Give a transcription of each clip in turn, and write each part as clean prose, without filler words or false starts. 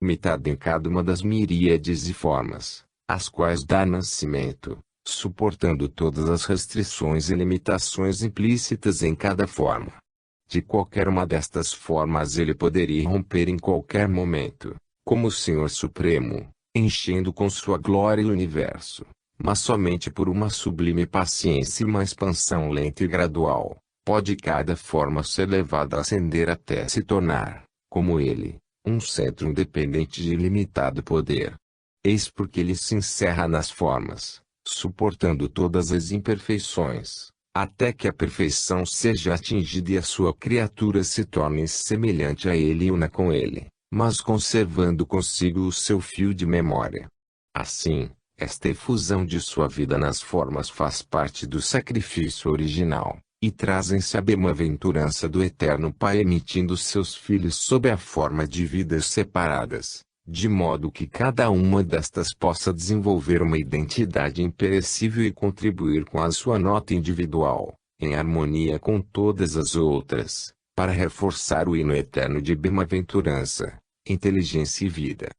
limitada em cada uma das miríades de formas, às quais dá nascimento, suportando todas as restrições e limitações implícitas em cada forma. De qualquer uma destas formas ele poderia romper em qualquer momento, como o Senhor Supremo, enchendo com sua glória o universo, mas somente por uma sublime paciência e uma expansão lenta e gradual, pode cada forma ser levada a ascender até se tornar, como ele, um centro independente de ilimitado poder. Eis porque ele se encerra nas formas, suportando todas as imperfeições, até que a perfeição seja atingida e a sua criatura se torne semelhante a ele e una com ele, mas conservando consigo o seu fio de memória. Assim, esta efusão de sua vida nas formas faz parte do sacrifício original, e trazem-se a bem-aventurança do Eterno Pai emitindo seus filhos sob a forma de vidas separadas, de modo que cada uma destas possa desenvolver uma identidade imperecível e contribuir com a sua nota individual, em harmonia com todas as outras, para reforçar o hino eterno de bem-aventurança, inteligência e vida.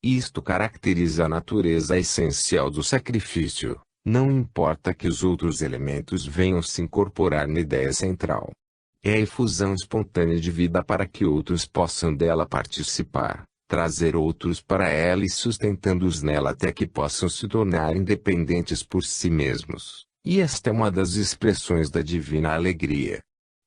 Isto caracteriza a natureza essencial do sacrifício, não importa que os outros elementos venham se incorporar na ideia central. É a efusão espontânea de vida para que outros possam dela participar, trazer outros para ela e sustentando-os nela até que possam se tornar independentes por si mesmos. E esta é uma das expressões da divina alegria.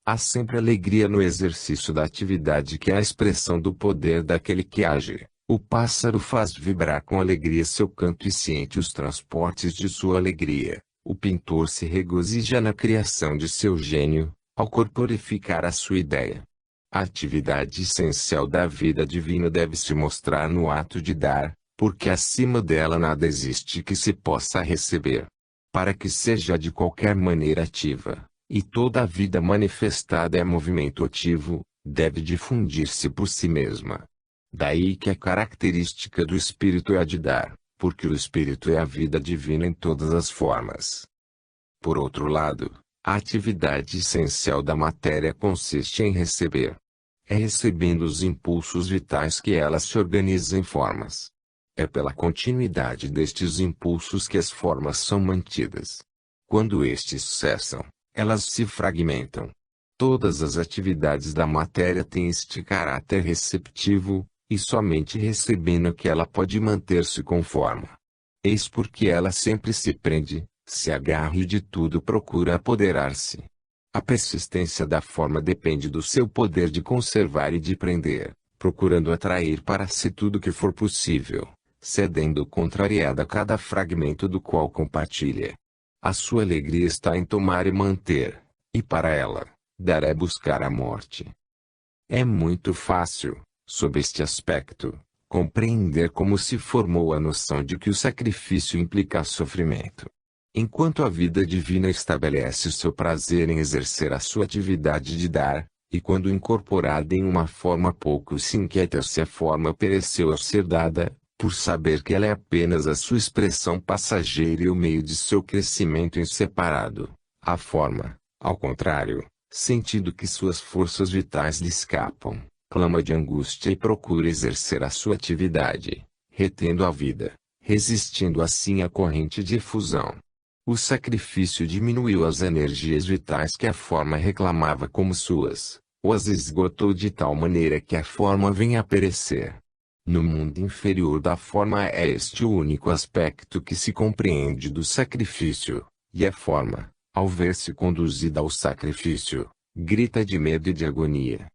Há sempre alegria no exercício da atividade que é a expressão do poder daquele que age. O pássaro faz vibrar com alegria seu canto e sente os transportes de sua alegria. O pintor se regozija na criação de seu gênio, ao corporificar a sua ideia. A atividade essencial da vida divina deve se mostrar no ato de dar, porque acima dela nada existe que se possa receber. Para que seja de qualquer maneira ativa, e toda a vida manifestada é movimento ativo, deve difundir-se por si mesma. Daí que a característica do Espírito é a de dar, porque o Espírito é a vida divina em todas as formas. Por outro lado, a atividade essencial da matéria consiste em receber. É recebendo os impulsos vitais que ela se organiza em formas. É pela continuidade destes impulsos que as formas são mantidas. Quando estes cessam, elas se fragmentam. Todas as atividades da matéria têm este caráter receptivo, e somente recebendo que ela pode manter-se com forma. Eis porque ela sempre se prende, se agarra e de tudo procura apoderar-se. A persistência da forma depende do seu poder de conservar e de prender, procurando atrair para si tudo que for possível, cedendo contrariada a cada fragmento do qual compartilha. A sua alegria está em tomar e manter, e para ela, dar é buscar a morte. É muito fácil, sob este aspecto, compreender como se formou a noção de que o sacrifício implica sofrimento. Enquanto a vida divina estabelece o seu prazer em exercer a sua atividade de dar, e quando incorporada em uma forma pouco se inquieta se a forma pereceu ao ser dada, por saber que ela é apenas a sua expressão passageira e o meio de seu crescimento inseparado, a forma, ao contrário, sentindo que suas forças vitais lhe escapam, clama de angústia e procura exercer a sua atividade, retendo a vida, resistindo assim à corrente de efusão. O sacrifício diminuiu as energias vitais que a forma reclamava como suas, ou as esgotou de tal maneira que a forma vem a perecer. No mundo inferior da forma é este o único aspecto que se compreende do sacrifício, e a forma, ao ver-se conduzida ao sacrifício, grita de medo e de agonia.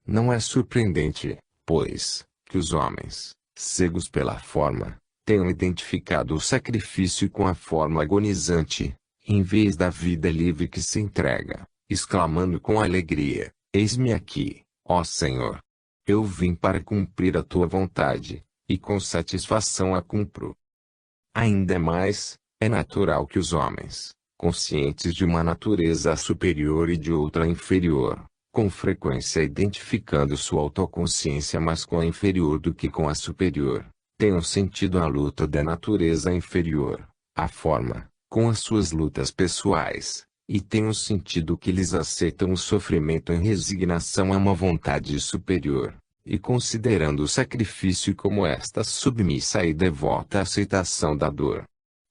Não é surpreendente, pois, que os homens, cegos pela forma, tenham identificado o sacrifício com a forma agonizante, em vez da vida livre que se entrega, exclamando com alegria: eis-me aqui, ó Senhor. Eu vim para cumprir a tua vontade, e com satisfação a cumpro. Ainda mais, é natural que os homens, conscientes de uma natureza superior e de outra inferior, com frequência identificando sua autoconsciência mais com a inferior do que com a superior, tenham sentido a luta da natureza inferior, a forma, com as suas lutas pessoais, e tenham sentido que eles aceitam o sofrimento em resignação a uma vontade superior, e considerando o sacrifício como esta submissa e devota aceitação da dor.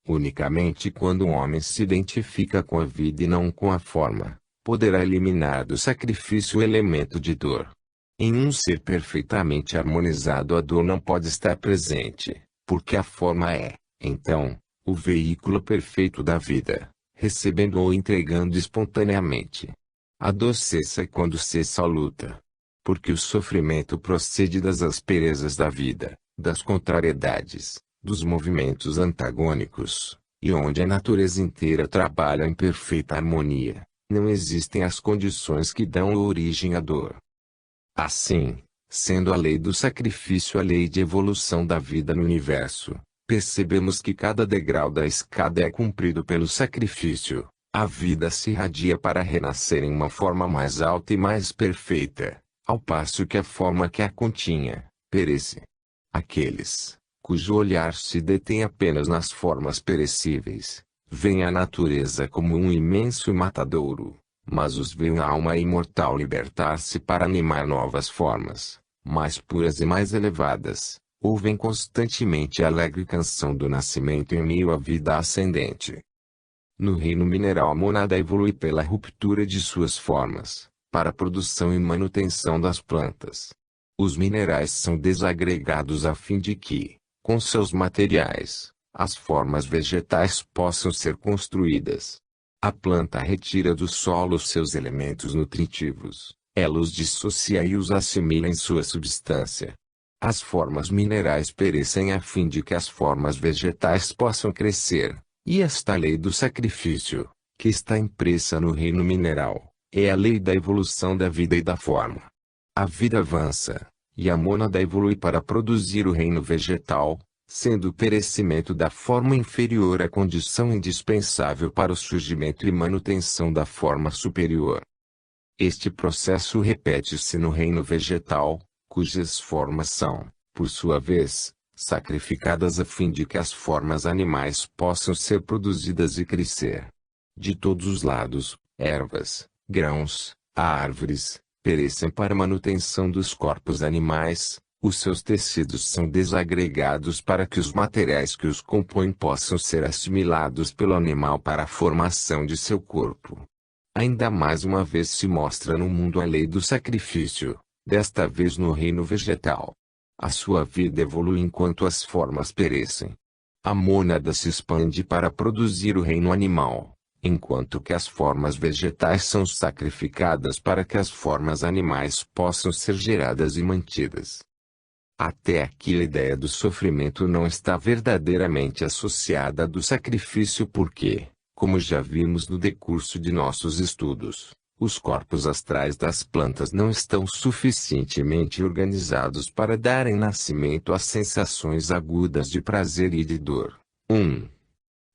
Unicamente quando um homem se identifica com a vida e não com a forma, poderá eliminar do sacrifício o elemento de dor. Em um ser perfeitamente harmonizado a dor não pode estar presente, porque a forma é, então, o veículo perfeito da vida, recebendo ou entregando espontaneamente. A dor cessa quando cessa a luta. Porque o sofrimento procede das asperezas da vida, das contrariedades, dos movimentos antagônicos, e onde a natureza inteira trabalha em perfeita harmonia, não existem as condições que dão origem à dor. Assim, sendo a lei do sacrifício a lei de evolução da vida no universo, percebemos que cada degrau da escada é cumprido pelo sacrifício, a vida se irradia para renascer em uma forma mais alta e mais perfeita, ao passo que a forma que a continha, perece. Aqueles, cujo olhar se detém apenas nas formas perecíveis, veem a natureza como um imenso matadouro, mas os veem a alma imortal libertar-se para animar novas formas, mais puras e mais elevadas, ouvem constantemente a alegre canção do nascimento em meio à vida ascendente. No reino mineral a mônada evolui pela ruptura de suas formas, para a produção e manutenção das plantas. Os minerais são desagregados a fim de que, com seus materiais, as formas vegetais possam ser construídas. A planta retira do solo seus elementos nutritivos, ela os dissocia e os assimila em sua substância. As formas minerais perecem a fim de que as formas vegetais possam crescer, e esta lei do sacrifício, que está impressa no reino mineral, é a lei da evolução da vida e da forma. A vida avança, e a mônada evolui para produzir o reino vegetal, sendo o perecimento da forma inferior a condição indispensável para o surgimento e manutenção da forma superior. Este processo repete-se no reino vegetal, cujas formas são, por sua vez, sacrificadas a fim de que as formas animais possam ser produzidas e crescer. De todos os lados, ervas, grãos, árvores, perecem para a manutenção dos corpos animais, os seus tecidos são desagregados para que os materiais que os compõem possam ser assimilados pelo animal para a formação de seu corpo. Ainda mais uma vez se mostra no mundo a lei do sacrifício, desta vez no reino vegetal. A sua vida evolui enquanto as formas perecem. A mônada se expande para produzir o reino animal, enquanto que as formas vegetais são sacrificadas para que as formas animais possam ser geradas e mantidas. Até aqui a ideia do sofrimento não está verdadeiramente associada à do sacrifício porque, como já vimos no decurso de nossos estudos, os corpos astrais das plantas não estão suficientemente organizados para darem nascimento a sensações agudas de prazer e de dor.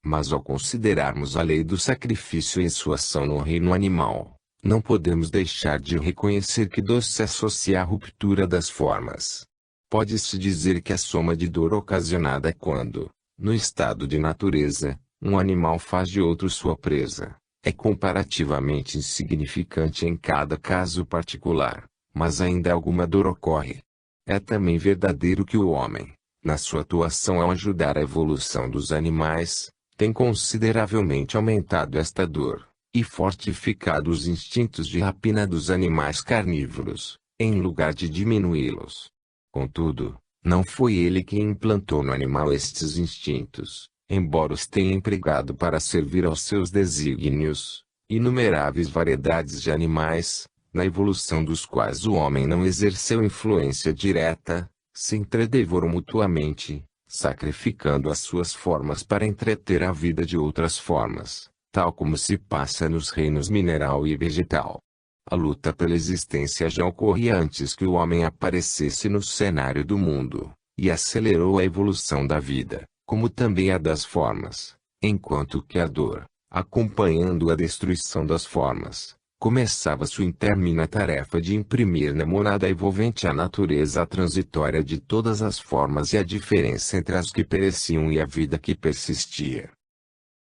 Mas ao considerarmos a lei do sacrifício em sua ação no reino animal, não podemos deixar de reconhecer que dor se associa à ruptura das formas. Pode-se dizer que a soma de dor ocasionada é quando, no estado de natureza, um animal faz de outro sua presa, é comparativamente insignificante em cada caso particular, mas ainda alguma dor ocorre. É também verdadeiro que o homem, na sua atuação ao ajudar a evolução dos animais, tem consideravelmente aumentado esta dor, e fortificado os instintos de rapina dos animais carnívoros, em lugar de diminuí-los. Contudo, não foi ele quem implantou no animal estes instintos, embora os tenha empregado para servir aos seus desígnios. Inumeráveis variedades de animais, na evolução dos quais o homem não exerceu influência direta, se entredevoram mutuamente, sacrificando as suas formas para entreter a vida de outras formas, tal como se passa nos reinos mineral e vegetal. A luta pela existência já ocorria antes que o homem aparecesse no cenário do mundo, e acelerou a evolução da vida, como também a das formas, enquanto que a dor, acompanhando a destruição das formas, começava sua intermina tarefa de imprimir na mônada envolvente a natureza transitória de todas as formas e a diferença entre as que pereciam e a vida que persistia.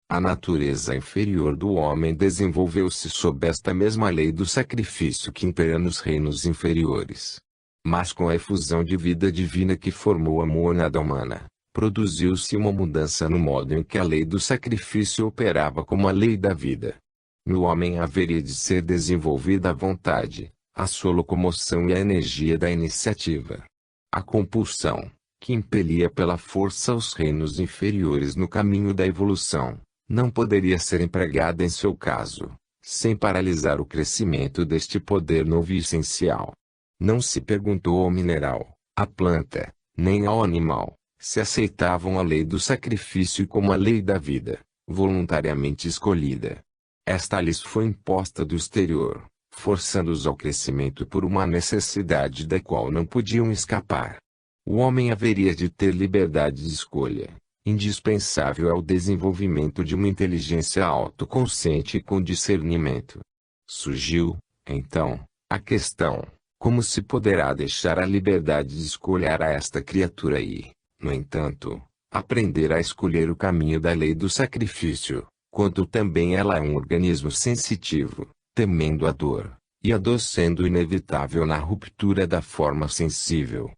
A natureza inferior do homem desenvolveu-se sob esta mesma lei do sacrifício que impera nos reinos inferiores. Mas com a efusão de vida divina que formou a mônada humana, produziu-se uma mudança no modo em que a lei do sacrifício operava como a lei da vida. No homem haveria de ser desenvolvida a vontade, a sua locomoção e a energia da iniciativa. A compulsão, que impelia pela força os reinos inferiores no caminho da evolução, não poderia ser empregada em seu caso, sem paralisar o crescimento deste poder novo e essencial. Não se perguntou ao mineral, à planta, nem ao animal, se aceitavam a lei do sacrifício como a lei da vida, voluntariamente escolhida. Esta lhes foi imposta do exterior, forçando-os ao crescimento por uma necessidade da qual não podiam escapar. O homem haveria de ter liberdade de escolha, indispensável ao desenvolvimento de uma inteligência autoconsciente e com discernimento. Surgiu, então, a questão: como se poderá deixar a liberdade de escolher a esta criatura e, no entanto, aprender a escolher o caminho da lei do sacrifício, quando também ela é um organismo sensitivo, temendo a dor, e a dor sendo inevitável na ruptura da forma sensível?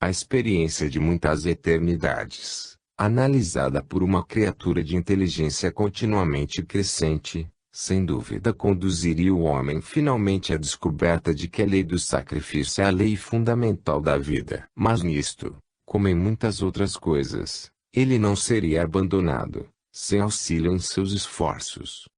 A experiência de muitas eternidades, analisada por uma criatura de inteligência continuamente crescente, sem dúvida conduziria o homem finalmente à descoberta de que a lei do sacrifício é a lei fundamental da vida. Mas nisto, como em muitas outras coisas, ele não seria abandonado, sem auxílio em seus esforços.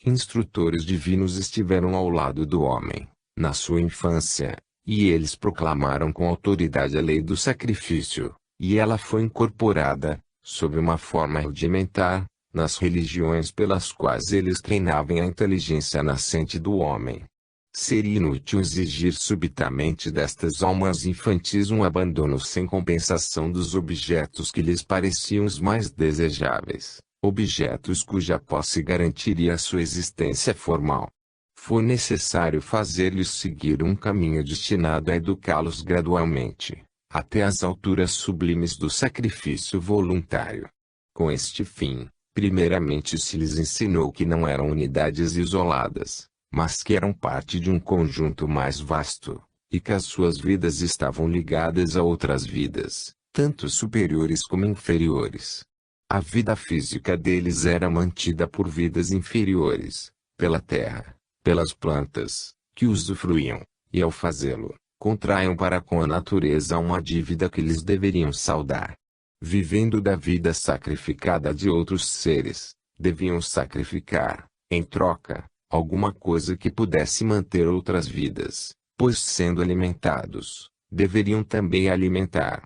Instrutores divinos estiveram ao lado do homem, na sua infância, e eles proclamaram com autoridade a lei do sacrifício, e ela foi incorporada, sob uma forma rudimentar, nas religiões pelas quais eles treinavam a inteligência nascente do homem. Seria inútil exigir subitamente destas almas infantis um abandono sem compensação dos objetos que lhes pareciam os mais desejáveis, objetos cuja posse garantiria a sua existência formal. Foi necessário fazer-lhes seguir um caminho destinado a educá-los gradualmente, até as alturas sublimes do sacrifício voluntário. Com este fim, primeiramente se lhes ensinou que não eram unidades isoladas, mas que eram parte de um conjunto mais vasto, e que as suas vidas estavam ligadas a outras vidas, tanto superiores como inferiores. A vida física deles era mantida por vidas inferiores, pela terra, pelas plantas, que usufruíam, e ao fazê-lo, contraiam para com a natureza uma dívida que lhes deveriam saldar. Vivendo da vida sacrificada de outros seres, deviam sacrificar, em troca, alguma coisa que pudesse manter outras vidas, pois sendo alimentados, deveriam também alimentar.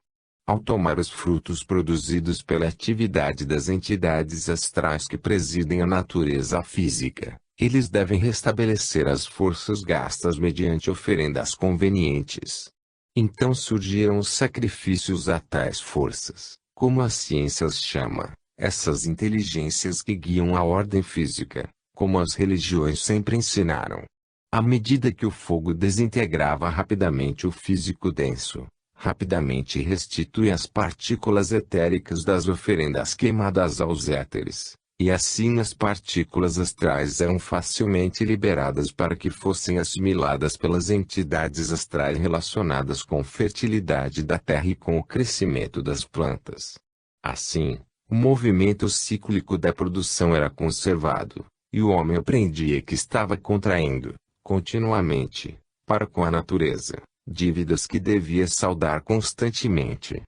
Ao tomar os frutos produzidos pela atividade das entidades astrais que presidem a natureza física, eles devem restabelecer as forças gastas mediante oferendas convenientes. Então surgiram os sacrifícios a tais forças, como a ciência as chama, essas inteligências que guiam a ordem física, como as religiões sempre ensinaram. À medida que o fogo desintegrava rapidamente o físico denso, rapidamente restitui as partículas etéricas das oferendas queimadas aos éteres, e assim as partículas astrais eram facilmente liberadas para que fossem assimiladas pelas entidades astrais relacionadas com a fertilidade da terra e com o crescimento das plantas. Assim, o movimento cíclico da produção era conservado, e o homem aprendia que estava contraindo, continuamente, para com a natureza, dívidas que devia saldar constantemente.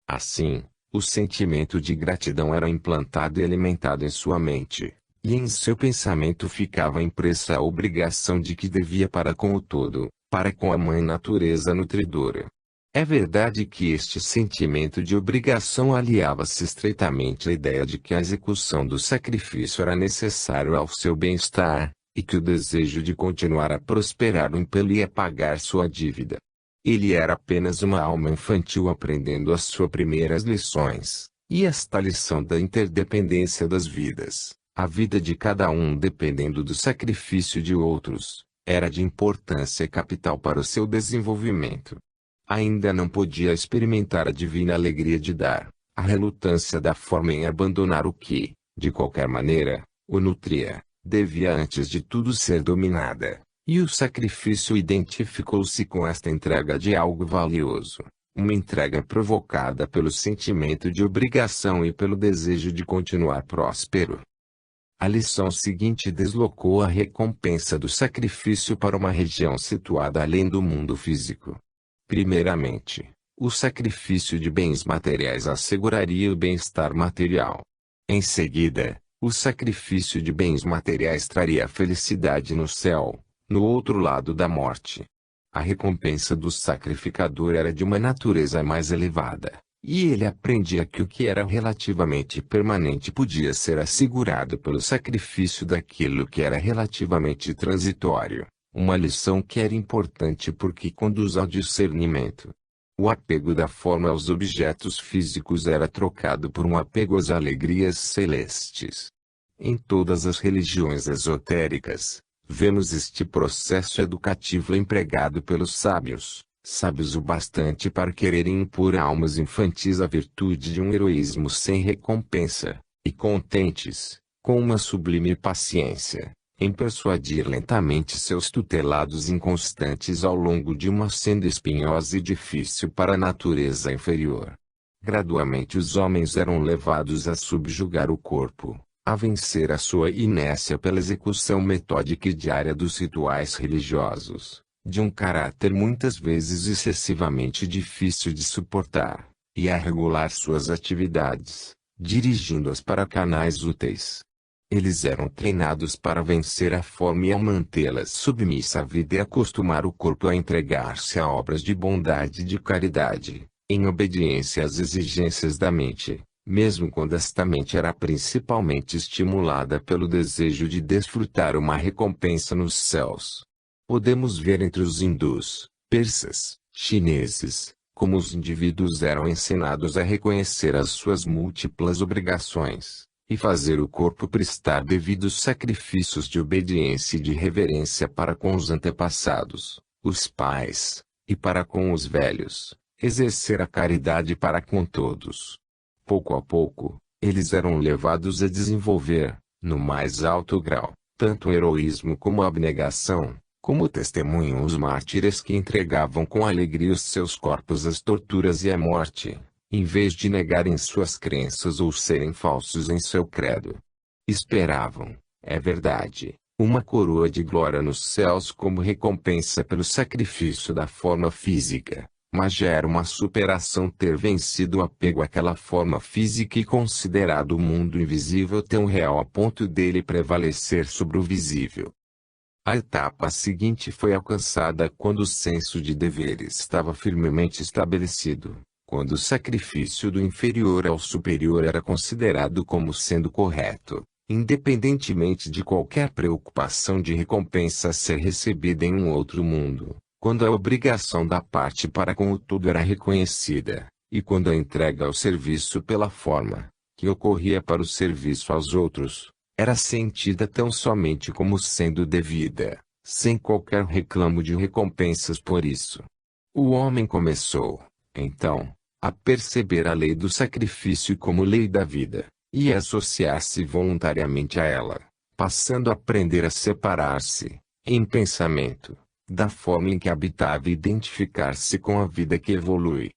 Assim, o sentimento de gratidão era implantado e alimentado em sua mente, e em seu pensamento ficava impressa a obrigação de que devia para com o todo, para com a mãe natureza nutridora. É verdade que este sentimento de obrigação aliava-se estreitamente à ideia de que a execução do sacrifício era necessário ao seu bem-estar, e que o desejo de continuar a prosperar o impelia a pagar sua dívida. Ele era apenas uma alma infantil aprendendo as suas primeiras lições, e esta lição da interdependência das vidas, a vida de cada um dependendo do sacrifício de outros, era de importância capital para o seu desenvolvimento. Ainda não podia experimentar a divina alegria de dar, a relutância da forma em abandonar o que, de qualquer maneira, o nutria, devia antes de tudo ser dominada, E o sacrifício identificou-se com esta entrega de algo valioso, uma entrega provocada pelo sentimento de obrigação e pelo desejo de continuar próspero. A lição seguinte deslocou a recompensa do sacrifício para uma região situada além do mundo físico. Primeiramente, o sacrifício de bens materiais asseguraria o bem-estar material. Em seguida, o sacrifício de bens materiais traria a felicidade no céu, no outro lado da morte. A recompensa do sacrificador era de uma natureza mais elevada, e ele aprendia que o que era relativamente permanente podia ser assegurado pelo sacrifício daquilo que era relativamente transitório, uma lição que era importante porque conduz ao discernimento. O apego da forma aos objetos físicos era trocado por um apego às alegrias celestes. Em todas as religiões esotéricas, vemos este processo educativo empregado pelos sábios o bastante para quererem impor a almas infantis a virtude de um heroísmo sem recompensa, e contentes, com uma sublime paciência, em persuadir lentamente seus tutelados inconstantes ao longo de uma senda espinhosa e difícil para a natureza inferior. Gradualmente os homens eram levados a subjugar o corpo, a vencer a sua inércia pela execução metódica e diária dos rituais religiosos, de um caráter muitas vezes excessivamente difícil de suportar, e a regular suas atividades, dirigindo-as para canais úteis. Eles eram treinados para vencer a fome e a mantê-la submissa à vida e acostumar o corpo a entregar-se a obras de bondade e de caridade, em obediência às exigências da mente, mesmo quando esta mente era principalmente estimulada pelo desejo de desfrutar uma recompensa nos céus. Podemos ver entre os hindus, persas, chineses, como os indivíduos eram ensinados a reconhecer as suas múltiplas obrigações, e fazer o corpo prestar devidos sacrifícios de obediência e de reverência para com os antepassados, os pais, e para com os velhos, exercer a caridade para com todos. Pouco a pouco, eles eram levados a desenvolver, no mais alto grau, tanto o heroísmo como a abnegação, como testemunham os mártires que entregavam com alegria os seus corpos às torturas e à morte, em vez de negarem suas crenças ou serem falsos em seu credo. Esperavam, é verdade, uma coroa de glória nos céus como recompensa pelo sacrifício da forma física, mas já era uma superação ter vencido o apego àquela forma física e considerado o mundo invisível tão real a ponto dele prevalecer sobre o visível. A etapa seguinte foi alcançada quando o senso de dever estava firmemente estabelecido, quando o sacrifício do inferior ao superior era considerado como sendo correto, independentemente de qualquer preocupação de recompensa a ser recebida em um outro mundo, quando a obrigação da parte para com o todo era reconhecida, e quando a entrega ao serviço pela forma, que ocorria para o serviço aos outros, era sentida tão somente como sendo devida, sem qualquer reclamo de recompensas por isso. O homem começou, então, a perceber a lei do sacrifício como lei da vida, e a associar-se voluntariamente a ela, passando a aprender a separar-se, em pensamento, da forma em que habitava e identificar-se com a vida que evolui.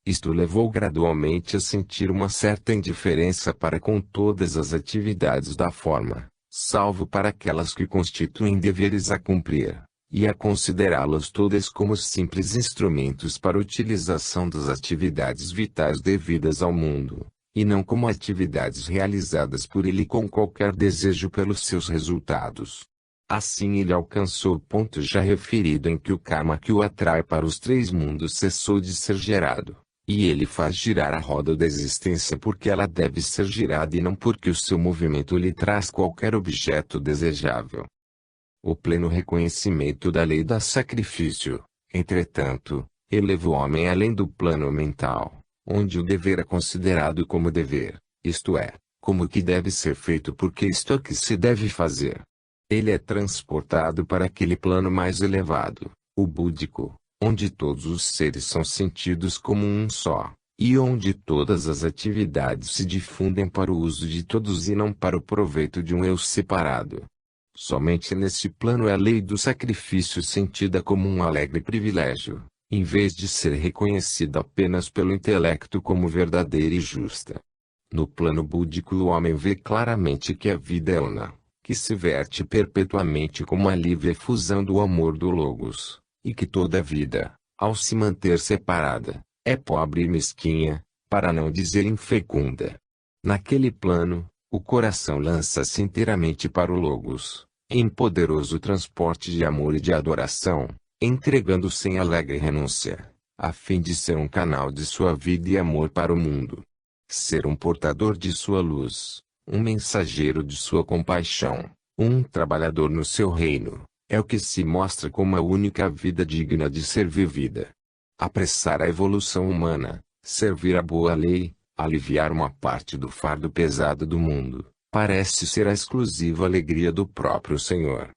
Isto levou gradualmente a sentir uma certa indiferença para com todas as atividades da forma, salvo para aquelas que constituem deveres a cumprir, e a considerá-las todas como simples instrumentos para a utilização das atividades vitais devidas ao mundo, e não como atividades realizadas por ele com qualquer desejo pelos seus resultados. Assim ele alcançou o ponto já referido em que o karma que o atrai para os três mundos cessou de ser gerado. E ele faz girar a roda da existência porque ela deve ser girada e não porque o seu movimento lhe traz qualquer objeto desejável. O pleno reconhecimento da lei do sacrifício, entretanto, eleva o homem além do plano mental, onde o dever é considerado como dever, isto é, como o que deve ser feito porque isto é o que se deve fazer. Ele é transportado para aquele plano mais elevado, o búdico, onde todos os seres são sentidos como um só, e onde todas as atividades se difundem para o uso de todos e não para o proveito de um eu separado. Somente nesse plano é a lei do sacrifício sentida como um alegre privilégio, em vez de ser reconhecida apenas pelo intelecto como verdadeira e justa. No plano búdico o homem vê claramente que a vida é una, que se verte perpetuamente como a livre efusão do amor do Logos, e que toda vida, ao se manter separada, é pobre e mesquinha, para não dizer infecunda. Naquele plano, o coração lança-se inteiramente para o Logos, em poderoso transporte de amor e de adoração, entregando sem alegre renúncia, a fim de ser um canal de sua vida e amor para o mundo. Ser um portador de sua luz, um mensageiro de sua compaixão, um trabalhador no seu reino, é o que se mostra como a única vida digna de ser vivida. Apressar a evolução humana, servir a boa lei, aliviar uma parte do fardo pesado do mundo, parece ser a exclusiva alegria do próprio Senhor.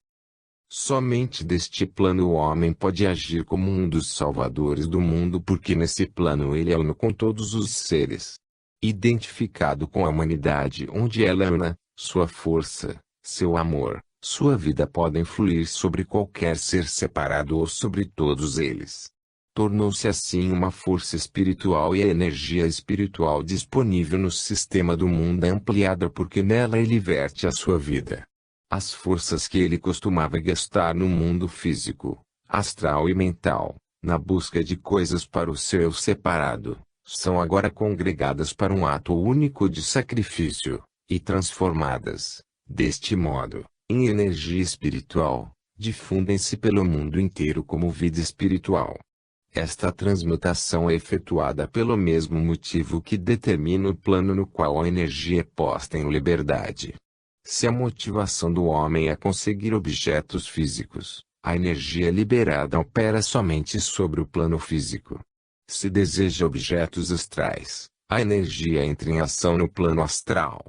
Somente deste plano o homem pode agir como um dos salvadores do mundo porque nesse plano ele é uno com todos os seres. Identificado com a humanidade onde ela é una, sua força, seu amor, sua vida podem fluir sobre qualquer ser separado ou sobre todos eles. Tornou-se assim uma força espiritual e a energia espiritual disponível no sistema do mundo é ampliada porque nela ele verte a sua vida. As forças que ele costumava gastar no mundo físico, astral e mental, na busca de coisas para o seu eu separado, são agora congregadas para um ato único de sacrifício, e transformadas, deste modo, em energia espiritual, difundem-se pelo mundo inteiro como vida espiritual. Esta transmutação é efetuada pelo mesmo motivo que determina o plano no qual a energia é posta em liberdade. Se a motivação do homem é conseguir objetos físicos, a energia liberada opera somente sobre o plano físico. Se deseja objetos astrais, a energia entra em ação no plano astral.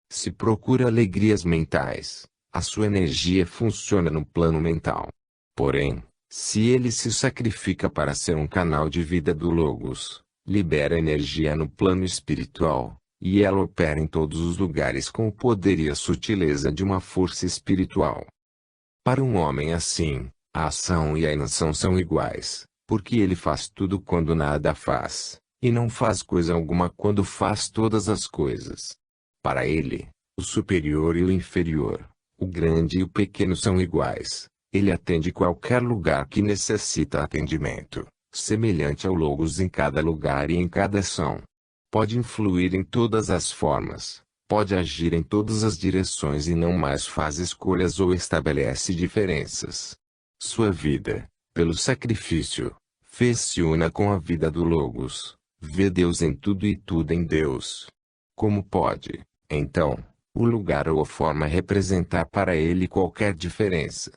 Se procura alegrias mentais, a sua energia funciona no plano mental. Porém, se ele se sacrifica para ser um canal de vida do Logos, libera energia no plano espiritual, e ela opera em todos os lugares com o poder e a sutileza de uma força espiritual. Para um homem assim, a ação e a inação são iguais, porque ele faz tudo quando nada faz, e não faz coisa alguma quando faz todas as coisas. Para ele, o superior e o inferior, o grande e o pequeno são iguais. Ele atende qualquer lugar que necessita atendimento, semelhante ao Logos em cada lugar e em cada ação. Pode influir em todas as formas, pode agir em todas as direções e não mais faz escolhas ou estabelece diferenças. Sua vida, pelo sacrifício, fez-se una com a vida do Logos, vê Deus em tudo e tudo em Deus. Como pode, então, o lugar ou a forma representar para ele qualquer diferença?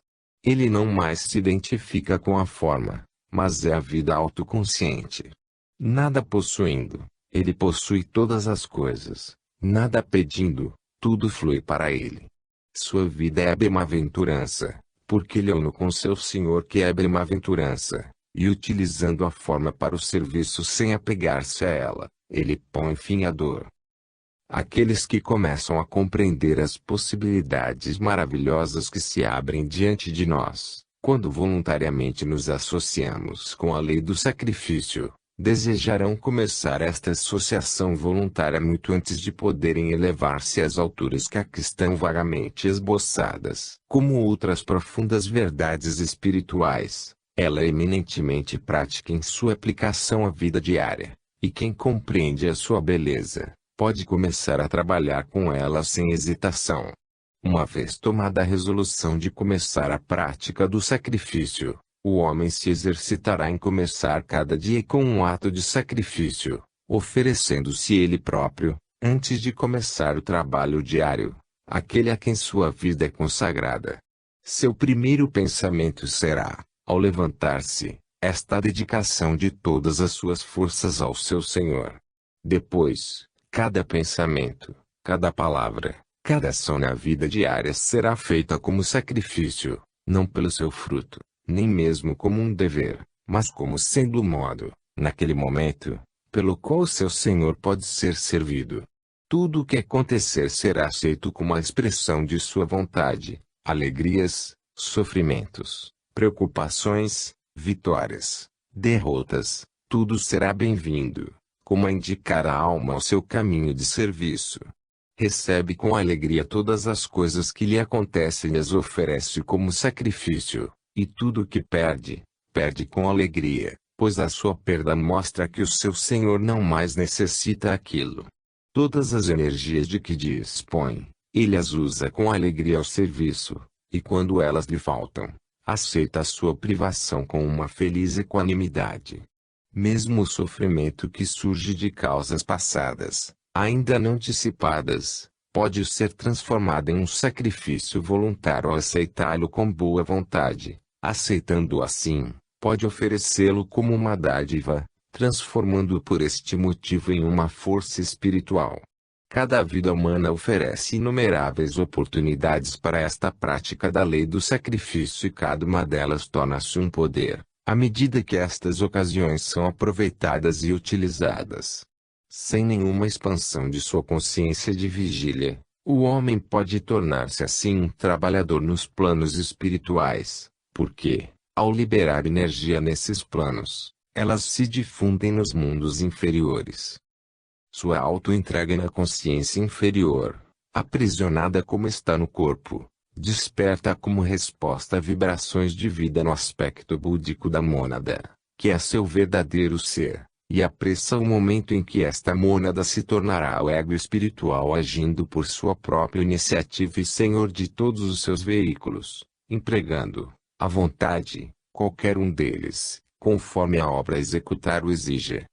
Ele não mais se identifica com a forma, mas é a vida autoconsciente. Nada possuindo, ele possui todas as coisas. Nada pedindo, tudo flui para ele. Sua vida é a bem-aventurança, porque ele é uno com seu Senhor que é a bem-aventurança, e utilizando a forma para o serviço sem apegar-se a ela, ele põe fim à dor. Aqueles que começam a compreender as possibilidades maravilhosas que se abrem diante de nós, quando voluntariamente nos associamos com a lei do sacrifício, desejarão começar esta associação voluntária muito antes de poderem elevar-se às alturas que aqui estão vagamente esboçadas. Como outras profundas verdades espirituais, ela é eminentemente prática em sua aplicação à vida diária, e quem compreende a sua beleza, pode começar a trabalhar com ela sem hesitação. Uma vez tomada a resolução de começar a prática do sacrifício, o homem se exercitará em começar cada dia com um ato de sacrifício, oferecendo-se ele próprio, antes de começar o trabalho diário, àquele a quem sua vida é consagrada. Seu primeiro pensamento será, ao levantar-se, esta dedicação de todas as suas forças ao seu Senhor. Depois, cada pensamento, cada palavra, cada ação na vida diária será feita como sacrifício, não pelo seu fruto, nem mesmo como um dever, mas como sendo o modo, naquele momento, pelo qual seu Senhor pode ser servido. Tudo o que acontecer será aceito como a expressão de sua vontade, alegrias, sofrimentos, preocupações, vitórias, derrotas, tudo será bem-vindo, como a indicar a alma ao seu caminho de serviço. Recebe com alegria todas as coisas que lhe acontecem e as oferece como sacrifício, e tudo o que perde, perde com alegria, pois a sua perda mostra que o seu Senhor não mais necessita aquilo. Todas as energias de que dispõe, ele as usa com alegria ao serviço, e quando elas lhe faltam, aceita a sua privação com uma feliz equanimidade. Mesmo o sofrimento que surge de causas passadas, ainda não dissipadas, pode ser transformado em um sacrifício voluntário ao aceitá-lo com boa vontade. Aceitando-o assim, pode oferecê-lo como uma dádiva, transformando-o por este motivo em uma força espiritual. Cada vida humana oferece inumeráveis oportunidades para esta prática da lei do sacrifício e cada uma delas torna-se um poder, à medida que estas ocasiões são aproveitadas e utilizadas. Sem nenhuma expansão de sua consciência de vigília, o homem pode tornar-se assim um trabalhador nos planos espirituais, porque, ao liberar energia nesses planos, elas se difundem nos mundos inferiores. Sua auto-entrega na consciência inferior, aprisionada como está no corpo, desperta como resposta a vibrações de vida no aspecto búdico da mônada, que é seu verdadeiro ser, e apressa o momento em que esta mônada se tornará o ego espiritual agindo por sua própria iniciativa e senhor de todos os seus veículos, empregando, à vontade, qualquer um deles, conforme a obra a executar o exige.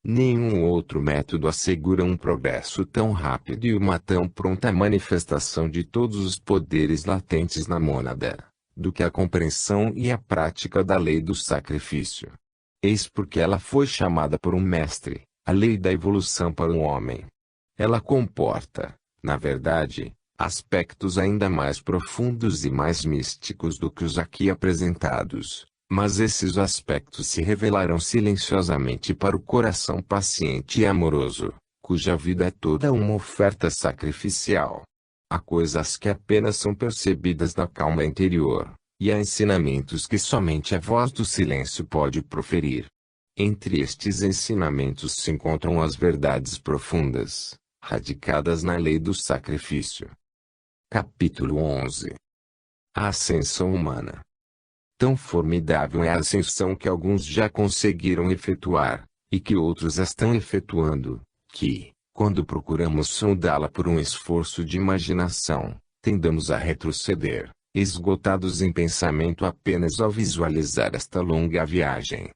Nenhum outro método assegura um progresso tão rápido e uma tão pronta manifestação de todos os poderes latentes na mônada, do que a compreensão e a prática da lei do sacrifício. Eis porque ela foi chamada por um mestre, a lei da evolução para o homem. Ela comporta, na verdade, aspectos ainda mais profundos e mais místicos do que os aqui apresentados. Mas esses aspectos se revelarão silenciosamente para o coração paciente e amoroso, cuja vida é toda uma oferta sacrificial. Há coisas que apenas são percebidas na calma interior, e há ensinamentos que somente a voz do silêncio pode proferir. Entre estes ensinamentos se encontram as verdades profundas, radicadas na lei do sacrifício. Capítulo 11. A ascensão humana. Tão formidável é a ascensão que alguns já conseguiram efetuar, e que outros a estão efetuando, que, quando procuramos sondá-la por um esforço de imaginação, tendemos a retroceder, esgotados em pensamento apenas ao visualizar esta longa viagem.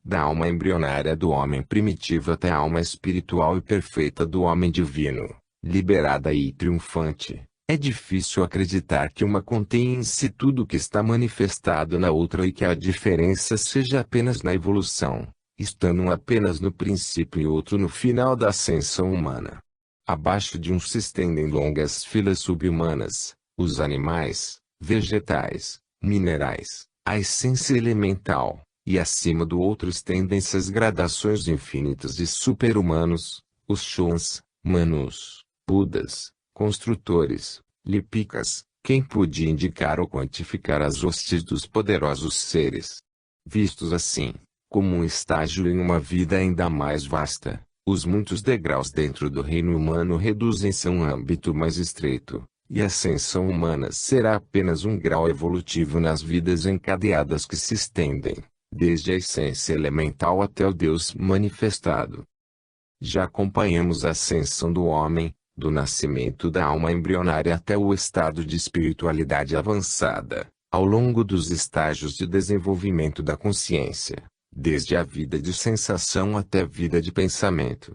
Da alma embrionária do homem primitivo até a alma espiritual e perfeita do homem divino, liberada e triunfante. É difícil acreditar que uma contém em si tudo o que está manifestado na outra e que a diferença seja apenas na evolução, estando um apenas no princípio e outro no final da ascensão humana. Abaixo de um se estendem longas filas subhumanas, os animais, vegetais, minerais, a essência elemental, e acima do outro estendem-se as gradações infinitas de super-humanos, os Shons, Manus, Budas, construtores, Lipicas, quem podia indicar ou quantificar as hostes dos poderosos seres. Vistos assim, como um estágio em uma vida ainda mais vasta, os muitos degraus dentro do reino humano reduzem-se a um âmbito mais estreito, e a ascensão humana será apenas um grau evolutivo nas vidas encadeadas que se estendem, desde a essência elemental até o Deus manifestado. Já acompanhamos a ascensão do homem, do nascimento da alma embrionária até o estado de espiritualidade avançada, ao longo dos estágios de desenvolvimento da consciência, desde a vida de sensação até a vida de pensamento.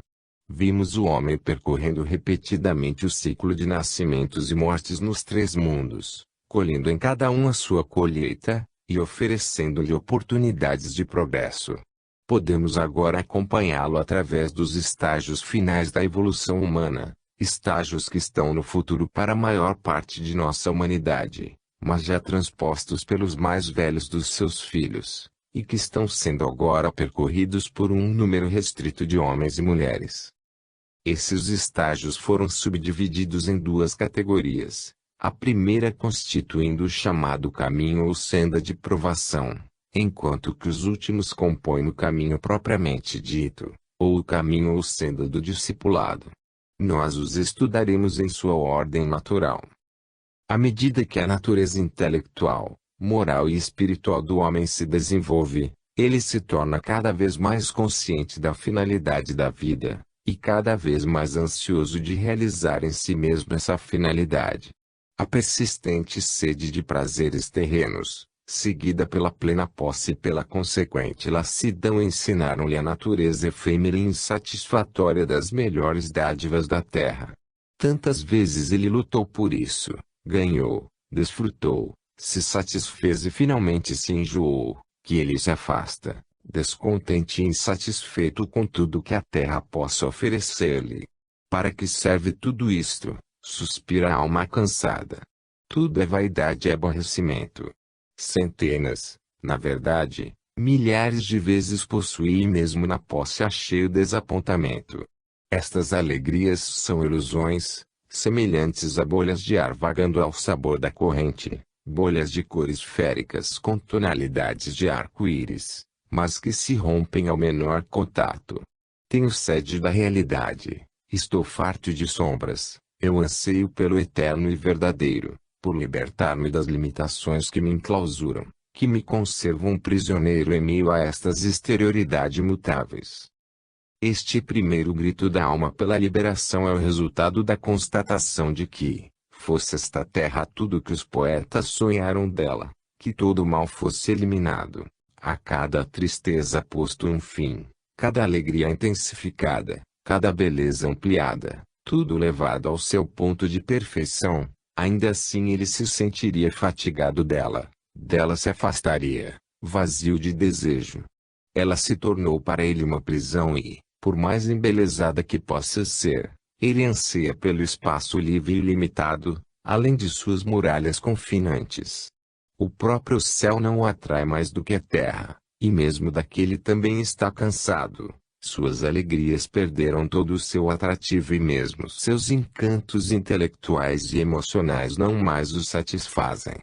Vimos o homem percorrendo repetidamente o ciclo de nascimentos e mortes nos três mundos, colhendo em cada um a sua colheita, e oferecendo-lhe oportunidades de progresso. Podemos agora acompanhá-lo através dos estágios finais da evolução humana, estágios que estão no futuro para a maior parte de nossa humanidade, mas já transpostos pelos mais velhos dos seus filhos, e que estão sendo agora percorridos por um número restrito de homens e mulheres. Esses estágios foram subdivididos em duas categorias: A primeira constituindo o chamado caminho ou senda de provação, enquanto que os últimos compõem o caminho propriamente dito, ou o caminho ou senda do discipulado. Nós os estudaremos em sua ordem natural. À medida que a natureza intelectual, moral e espiritual do homem se desenvolve, ele se torna cada vez mais consciente da finalidade da vida, e cada vez mais ansioso de realizar em si mesmo essa finalidade. A persistente sede de prazeres terrenos, seguida pela plena posse e pela consequente lassidão, ensinaram-lhe a natureza efêmera e insatisfatória das melhores dádivas da terra. Tantas vezes ele lutou por isso, ganhou, desfrutou, se satisfez e finalmente se enjoou, que ele se afasta, descontente e insatisfeito com tudo que a terra possa oferecer-lhe. Para que serve tudo isto? Suspira a alma cansada. Tudo é vaidade e aborrecimento. Centenas, na verdade, milhares de vezes possui e mesmo na posse achei o desapontamento. Estas alegrias são ilusões, semelhantes a bolhas de ar vagando ao sabor da corrente, bolhas de cores féricas com tonalidades de arco-íris, mas que se rompem ao menor contato. Tenho sede da realidade, estou farto de sombras. Eu anseio pelo eterno e verdadeiro, por libertar-me das limitações que me enclausuram, que me conservam prisioneiro em meio a estas exterioridades mutáveis. Este primeiro grito da alma pela liberação é o resultado da constatação de que, fosse esta terra tudo que os poetas sonharam dela, que todo mal fosse eliminado, a cada tristeza posto um fim, cada alegria intensificada, cada beleza ampliada, tudo levado ao seu ponto de perfeição, ainda assim ele se sentiria fatigado dela se afastaria, vazio de desejo. Ela se tornou para ele uma prisão e, por mais embelezada que possa ser, ele anseia pelo espaço livre e ilimitado, além de suas muralhas confinantes. O próprio céu não o atrai mais do que a terra, e mesmo daquele também está cansado. Suas alegrias perderam todo o seu atrativo e mesmo seus encantos intelectuais e emocionais não mais o satisfazem.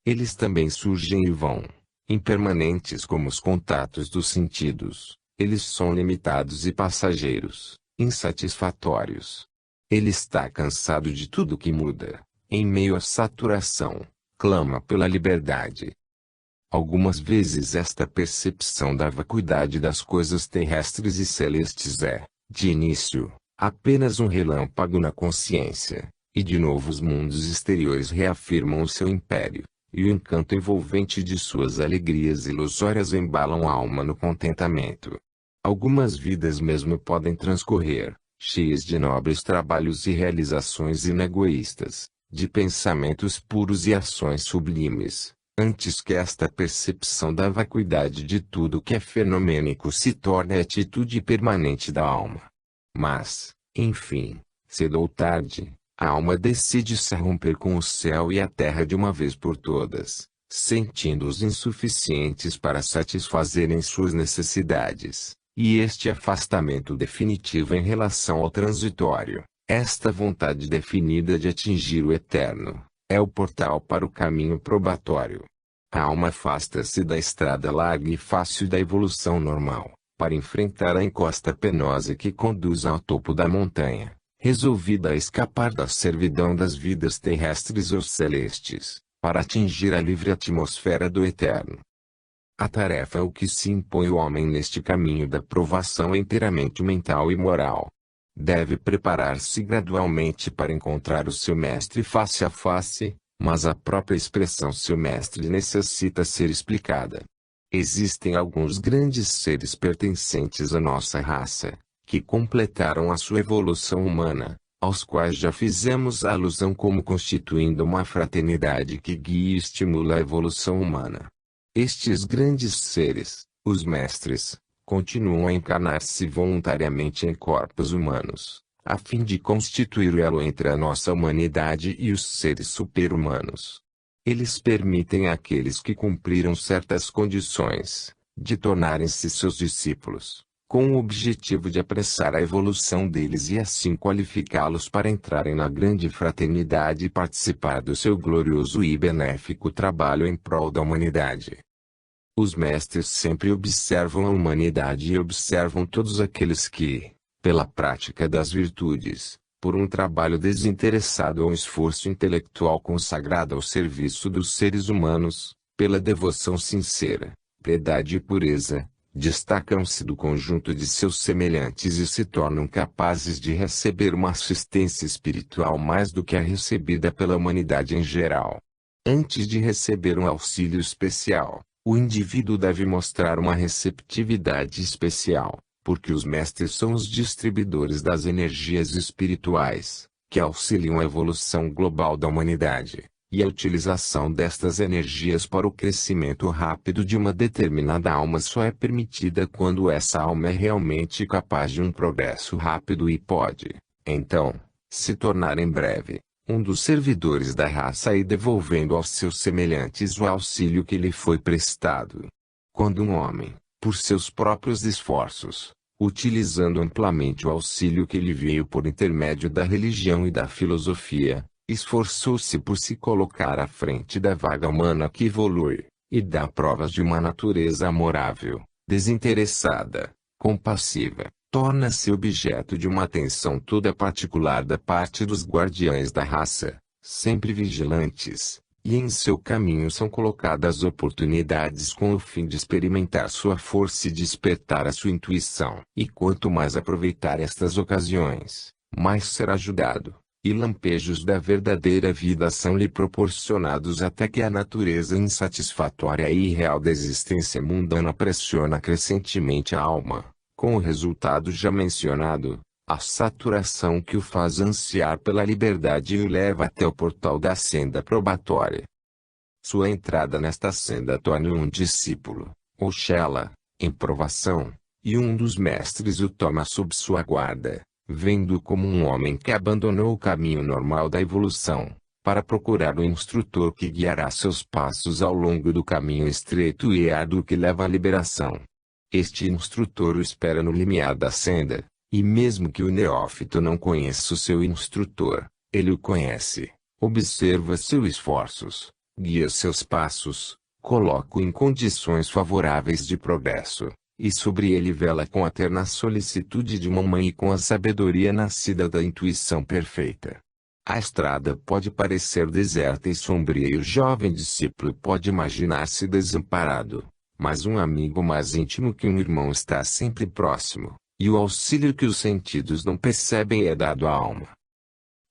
Eles também surgem e vão, impermanentes como os contatos dos sentidos. Eles são limitados e passageiros, insatisfatórios. Ele está cansado de tudo que muda, em meio à saturação, clama pela liberdade. Algumas vezes esta percepção da vacuidade das coisas terrestres e celestes é, de início, apenas um relâmpago na consciência, e de novo os mundos exteriores reafirmam o seu império, e o encanto envolvente de suas alegrias ilusórias embalam a alma no contentamento. Algumas vidas mesmo podem transcorrer, cheias de nobres trabalhos e realizações inegoístas, de pensamentos puros e ações sublimes, antes que esta percepção da vacuidade de tudo que é fenomênico se torne a atitude permanente da alma. Mas, enfim, cedo ou tarde, a alma decide se romper com o céu e a terra de uma vez por todas, sentindo-os insuficientes para satisfazerem suas necessidades, e este afastamento definitivo em relação ao transitório, esta vontade definida de atingir o eterno, é o portal para o caminho probatório. A alma afasta-se da estrada larga e fácil da evolução normal, para enfrentar a encosta penosa que conduz ao topo da montanha, resolvida a escapar da servidão das vidas terrestres ou celestes, para atingir a livre atmosfera do eterno. A tarefa o que se impõe o homem neste caminho da provação é inteiramente mental e moral. Deve preparar-se gradualmente para encontrar o seu mestre face a face, mas a própria expressão seu mestre necessita ser explicada. Existem alguns grandes seres pertencentes à nossa raça, que completaram a sua evolução humana, aos quais já fizemos alusão como constituindo uma fraternidade que guia e estimula a evolução humana. Estes grandes seres, os mestres, continuam a encarnar-se voluntariamente em corpos humanos, a fim de constituir o elo entre a nossa humanidade e os seres super-humanos. Eles permitem àqueles que cumpriram certas condições, de tornarem-se seus discípulos, com o objetivo de apressar a evolução deles e assim qualificá-los para entrarem na grande fraternidade e participar do seu glorioso e benéfico trabalho em prol da humanidade. Os mestres sempre observam a humanidade e observam todos aqueles que, pela prática das virtudes, por um trabalho desinteressado ou um esforço intelectual consagrado ao serviço dos seres humanos, pela devoção sincera, piedade e pureza, destacam-se do conjunto de seus semelhantes e se tornam capazes de receber uma assistência espiritual mais do que a recebida pela humanidade em geral. Antes de receber um auxílio especial, o indivíduo deve mostrar uma receptividade especial, porque os mestres são os distribuidores das energias espirituais, que auxiliam a evolução global da humanidade, e a utilização destas energias para o crescimento rápido de uma determinada alma só é permitida quando essa alma é realmente capaz de um progresso rápido e pode, então, se tornar em breve um dos servidores da raça e devolvendo aos seus semelhantes o auxílio que lhe foi prestado. Quando um homem, por seus próprios esforços, utilizando amplamente o auxílio que lhe veio por intermédio da religião e da filosofia, esforçou-se por se colocar à frente da vaga humana que evolui, e dá provas de uma natureza amorável, desinteressada, compassiva, torna-se objeto de uma atenção toda particular da parte dos guardiães da raça, sempre vigilantes, e em seu caminho são colocadas oportunidades com o fim de experimentar sua força e despertar a sua intuição. E quanto mais aproveitar estas ocasiões, mais será ajudado, e lampejos da verdadeira vida são-lhe proporcionados até que a natureza insatisfatória e irreal da existência mundana pressiona crescentemente a alma, com o resultado já mencionado, a saturação que o faz ansiar pela liberdade e o leva até o portal da senda probatória. Sua entrada nesta senda torna um discípulo, ou Shela, em provação, e um dos mestres o toma sob sua guarda, vendo como um homem que abandonou o caminho normal da evolução, para procurar o instrutor que guiará seus passos ao longo do caminho estreito e árduo que leva à liberação. Este instrutor o espera no limiar da senda, e mesmo que o neófito não conheça o seu instrutor, ele o conhece, observa seus esforços, guia seus passos, coloca-o em condições favoráveis de progresso, e sobre ele vela com a terna solicitude de uma mãe e com a sabedoria nascida da intuição perfeita. A estrada pode parecer deserta e sombria e o jovem discípulo pode imaginar-se desamparado. Mas um amigo mais íntimo que um irmão está sempre próximo, e o auxílio que os sentidos não percebem é dado à alma.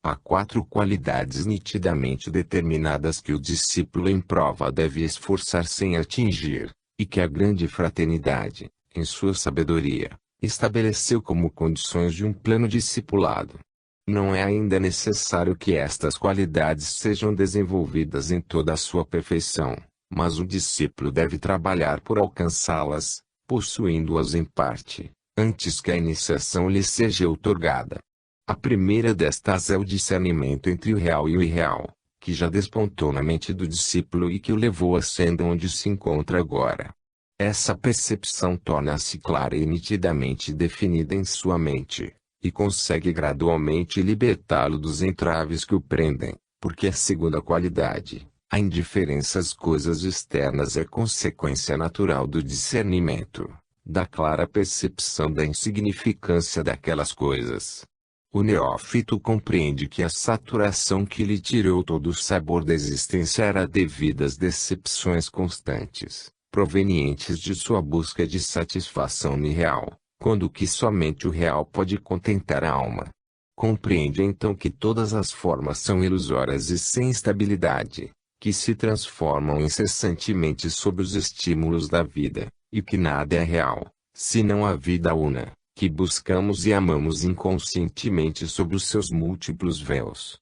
Há 4 qualidades nitidamente determinadas que o discípulo em prova deve esforçar-se em atingir, e que a grande fraternidade, em sua sabedoria, estabeleceu como condições de um plano discipulado. Não é ainda necessário que estas qualidades sejam desenvolvidas em toda a sua perfeição, mas o discípulo deve trabalhar por alcançá-las, possuindo-as em parte, antes que a iniciação lhe seja outorgada. A primeira destas é o discernimento entre o real e o irreal, que já despontou na mente do discípulo e que o levou à senda onde se encontra agora. Essa percepção torna-se clara e nitidamente definida em sua mente, e consegue gradualmente libertá-lo dos entraves que o prendem, porque a segunda qualidade, a indiferença às coisas externas, é consequência natural do discernimento, da clara percepção da insignificância daquelas coisas. O neófito compreende que a saturação que lhe tirou todo o sabor da existência era devida às decepções constantes, provenientes de sua busca de satisfação irreal, quando que somente o real pode contentar a alma. Compreende então que todas as formas são ilusórias e sem estabilidade, que se transformam incessantemente sob os estímulos da vida, e que nada é real, senão a vida una, que buscamos e amamos inconscientemente sob os seus múltiplos véus.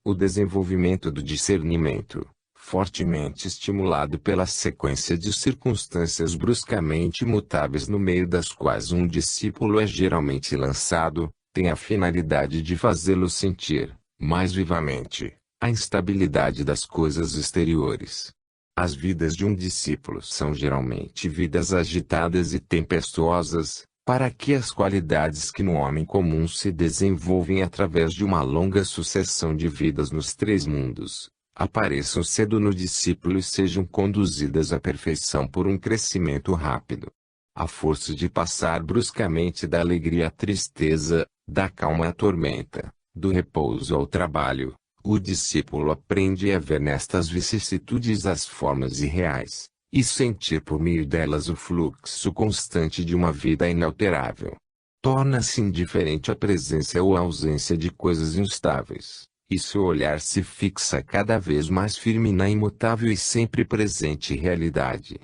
O desenvolvimento do discernimento, fortemente estimulado pela sequência de circunstâncias bruscamente mutáveis no meio das quais um discípulo é geralmente lançado, tem a finalidade de fazê-lo sentir, mais vivamente, a instabilidade das coisas exteriores. As vidas de um discípulo são geralmente vidas agitadas e tempestuosas, para que as qualidades que no homem comum se desenvolvem através de uma longa sucessão de vidas nos três mundos, apareçam cedo no discípulo e sejam conduzidas à perfeição por um crescimento rápido. A força de passar bruscamente da alegria à tristeza, da calma à tormenta, do repouso ao trabalho, o discípulo aprende a ver nestas vicissitudes as formas irreais, e sentir por meio delas o fluxo constante de uma vida inalterável. Torna-se indiferente à presença ou à ausência de coisas instáveis, e seu olhar se fixa cada vez mais firme na imutável e sempre presente realidade.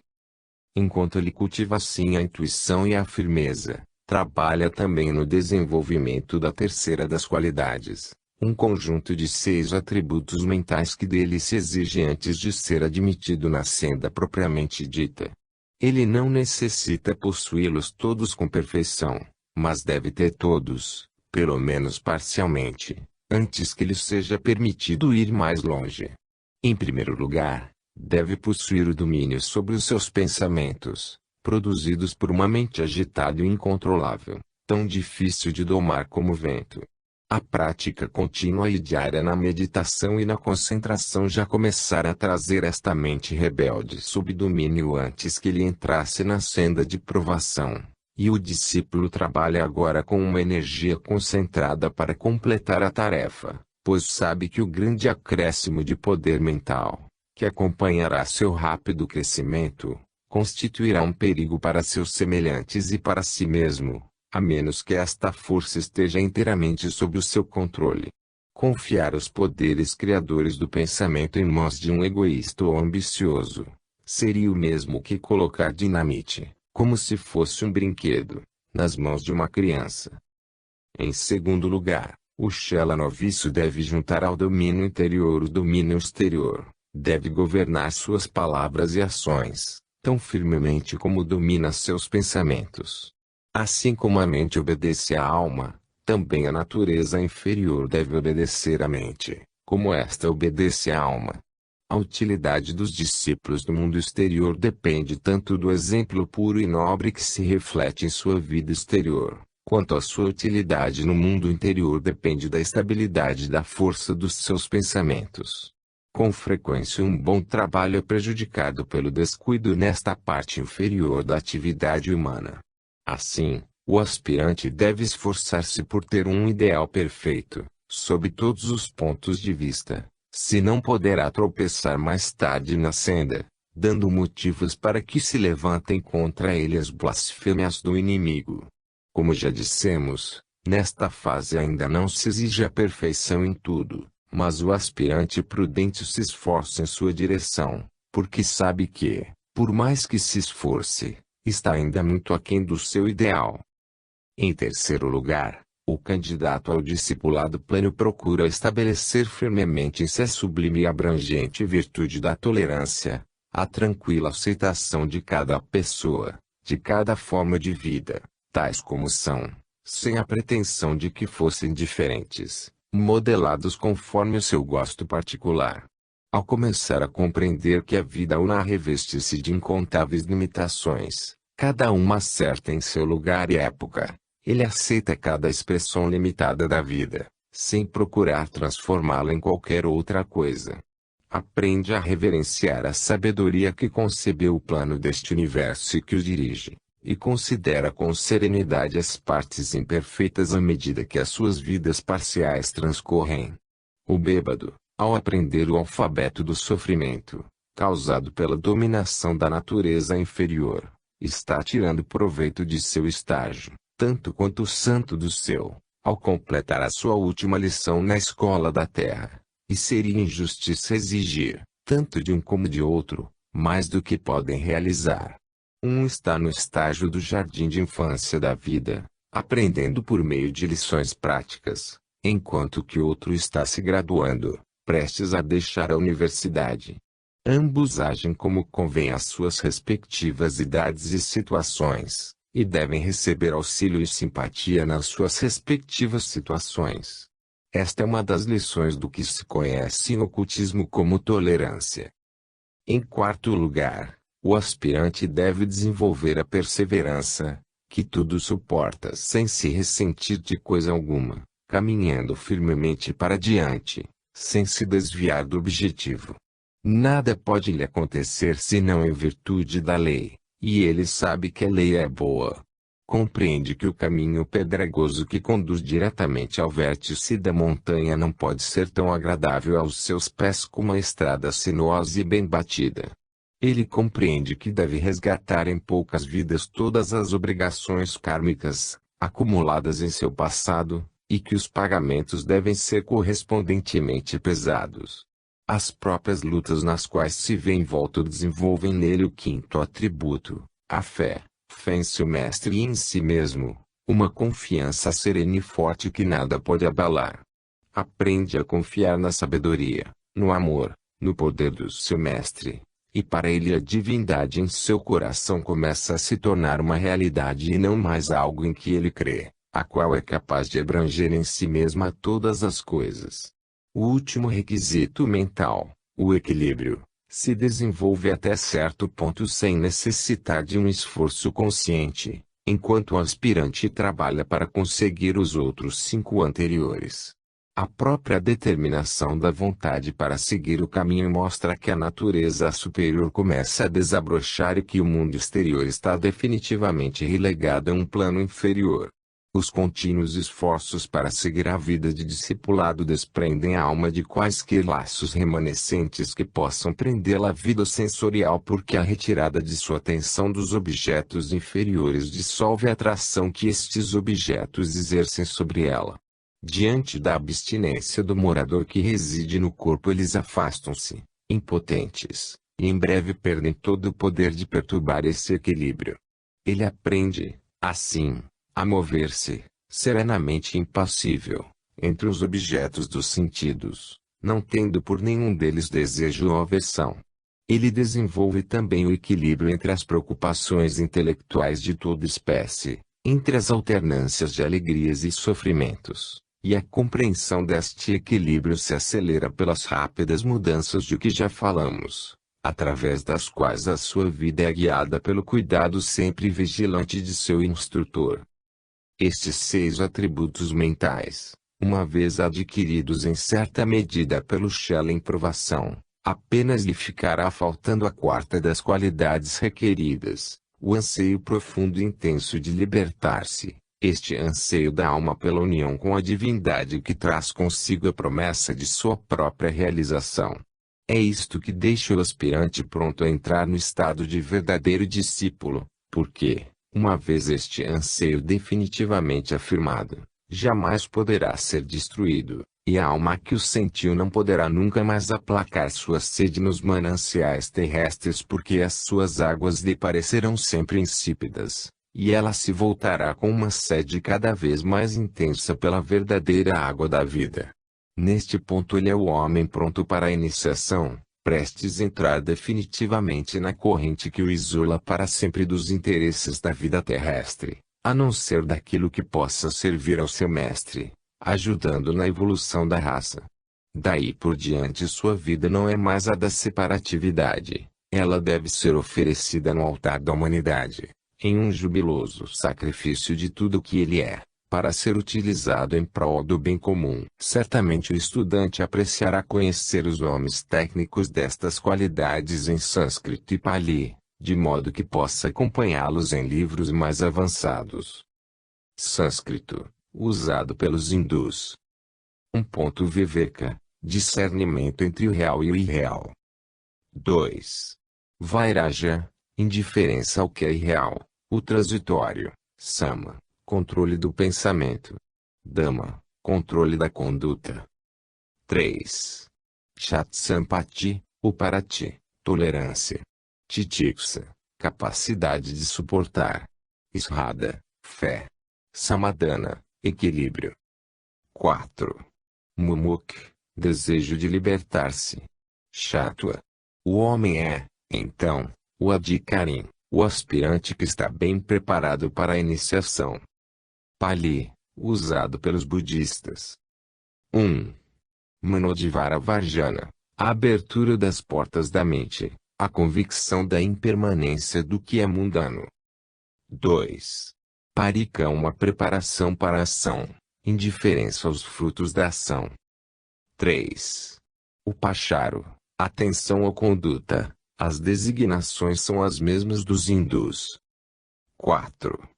Enquanto ele cultiva assim a intuição e a firmeza, trabalha também no desenvolvimento da terceira das qualidades, um conjunto de 6 atributos mentais que dele se exige antes de ser admitido na senda propriamente dita. Ele não necessita possuí-los todos com perfeição, mas deve ter todos, pelo menos parcialmente, antes que lhe seja permitido ir mais longe. Em primeiro lugar, deve possuir o domínio sobre os seus pensamentos, produzidos por uma mente agitada e incontrolável, tão difícil de domar como o vento. A prática contínua e diária na meditação e na concentração já começara a trazer esta mente rebelde sob domínio antes que ele entrasse na senda de provação, e o discípulo trabalha agora com uma energia concentrada para completar a tarefa, pois sabe que o grande acréscimo de poder mental, que acompanhará seu rápido crescimento, constituirá um perigo para seus semelhantes e para si mesmo, a menos que esta força esteja inteiramente sob o seu controle. Confiar os poderes criadores do pensamento em mãos de um egoísta ou ambicioso, seria o mesmo que colocar dinamite, como se fosse um brinquedo, nas mãos de uma criança. Em segundo lugar, o Shela noviço deve juntar ao domínio interior o domínio exterior, deve governar suas palavras e ações, tão firmemente como domina seus pensamentos. Assim como a mente obedece à alma, também a natureza inferior deve obedecer à mente, como esta obedece à alma. A utilidade dos discípulos do mundo exterior depende tanto do exemplo puro e nobre que se reflete em sua vida exterior, quanto a sua utilidade no mundo interior depende da estabilidade da força dos seus pensamentos. Com frequência um bom trabalho é prejudicado pelo descuido nesta parte inferior da atividade humana. Assim, o aspirante deve esforçar-se por ter um ideal perfeito, sob todos os pontos de vista, se não poderá tropeçar mais tarde na senda, dando motivos para que se levantem contra ele as blasfêmias do inimigo. Como já dissemos, nesta fase ainda não se exige a perfeição em tudo, mas o aspirante prudente se esforça em sua direção, porque sabe que, por mais que se esforce, está ainda muito aquém do seu ideal. Em terceiro lugar, o candidato ao discipulado pleno procura estabelecer firmemente em si a sublime e abrangente virtude da tolerância, a tranquila aceitação de cada pessoa, de cada forma de vida, tais como são, sem a pretensão de que fossem diferentes, modelados conforme o seu gosto particular. Ao começar a compreender que a vida una reveste-se de incontáveis limitações, cada uma certa em seu lugar e época, ele aceita cada expressão limitada da vida, sem procurar transformá-la em qualquer outra coisa. Aprende a reverenciar a sabedoria que concebeu o plano deste universo e que o dirige, e considera com serenidade as partes imperfeitas à medida que as suas vidas parciais transcorrem. O bêbado, ao aprender o alfabeto do sofrimento, causado pela dominação da natureza inferior, está tirando proveito de seu estágio, tanto quanto o santo do seu, ao completar a sua última lição na escola da terra, e seria injustiça exigir, tanto de um como de outro, mais do que podem realizar. Um está no estágio do jardim de infância da vida, aprendendo por meio de lições práticas, enquanto que outro está se graduando, prestes a deixar a universidade. Ambos agem como convém às suas respectivas idades e situações, e devem receber auxílio e simpatia nas suas respectivas situações. Esta é uma das lições do que se conhece no ocultismo como tolerância. Em quarto lugar, o aspirante deve desenvolver a perseverança, que tudo suporta sem se ressentir de coisa alguma, caminhando firmemente para diante, sem se desviar do objetivo. Nada pode lhe acontecer senão em virtude da lei, e ele sabe que a lei é boa. Compreende que o caminho pedregoso que conduz diretamente ao vértice da montanha não pode ser tão agradável aos seus pés como a estrada sinuosa e bem batida. Ele compreende que deve resgatar em poucas vidas todas as obrigações kármicas, acumuladas em seu passado, e que os pagamentos devem ser correspondentemente pesados. As próprias lutas nas quais se vê envolto desenvolvem nele o quinto atributo, a fé. Fé em seu mestre e em si mesmo, uma confiança serena e forte que nada pode abalar. Aprende a confiar na sabedoria, no amor, no poder do seu mestre, e para ele a divindade em seu coração começa a se tornar uma realidade e não mais algo em que ele crê, a qual é capaz de abranger em si mesma todas as coisas. O último requisito mental, o equilíbrio, se desenvolve até certo ponto sem necessitar de um esforço consciente, enquanto o aspirante trabalha para conseguir os outros 5 anteriores. A própria determinação da vontade para seguir o caminho mostra que a natureza superior começa a desabrochar e que o mundo exterior está definitivamente relegado a um plano inferior. Os contínuos esforços para seguir a vida de discipulado desprendem a alma de quaisquer laços remanescentes que possam prendê-la à vida sensorial, porque a retirada de sua atenção dos objetos inferiores dissolve a atração que estes objetos exercem sobre ela. Diante da abstinência do morador que reside no corpo, eles afastam-se, impotentes, e em breve perdem todo o poder de perturbar esse equilíbrio. Ele aprende, assim, a mover-se, serenamente impassível, entre os objetos dos sentidos, não tendo por nenhum deles desejo ou aversão. Ele desenvolve também o equilíbrio entre as preocupações intelectuais de toda espécie, entre as alternâncias de alegrias e sofrimentos, e a compreensão deste equilíbrio se acelera pelas rápidas mudanças de que já falamos, através das quais a sua vida é guiada pelo cuidado sempre vigilante de seu instrutor. Estes 6 atributos mentais, uma vez adquiridos em certa medida pelo Schelling provação, apenas lhe ficará faltando a quarta das qualidades requeridas, o anseio profundo e intenso de libertar-se, este anseio da alma pela união com a divindade que traz consigo a promessa de sua própria realização. É isto que deixa o aspirante pronto a entrar no estado de verdadeiro discípulo, porque, uma vez este anseio definitivamente afirmado, jamais poderá ser destruído, e a alma que o sentiu não poderá nunca mais aplacar sua sede nos mananciais terrestres, porque as suas águas lhe parecerão sempre insípidas, e ela se voltará com uma sede cada vez mais intensa pela verdadeira água da vida. Neste ponto ele é o homem pronto para a iniciação, prestes a entrar definitivamente na corrente que o isola para sempre dos interesses da vida terrestre, a não ser daquilo que possa servir ao seu mestre, ajudando na evolução da raça. Daí por diante sua vida não é mais a da separatividade, ela deve ser oferecida no altar da humanidade, em um jubiloso sacrifício de tudo o que ele é, para ser utilizado em prol do bem comum. Certamente o estudante apreciará conhecer os nomes técnicos destas qualidades em sânscrito e pali, de modo que possa acompanhá-los em livros mais avançados. Sânscrito, usado pelos hindus. 1. Viveka, discernimento entre o real e o irreal. 2. Vairagya, indiferença ao que é irreal, o transitório. Sama, controle do pensamento. Dhamma, controle da conduta. 3. Chatsampati, o parati, tolerância. Titiksa, capacidade de suportar. Sraddha, fé. Samadhana, equilíbrio. 4. Mumuk, desejo de libertar-se. Shattva. O homem é, então, o adhikarim, o aspirante que está bem preparado para a iniciação. Pali, usado pelos budistas. 1. Manodivara Varjana, a abertura das portas da mente, a convicção da impermanência do que é mundano. 2. Parika, uma preparação para a ação, indiferença aos frutos da ação. 3. Upacharo, atenção ou conduta. As designações são as mesmas dos hindus. 4.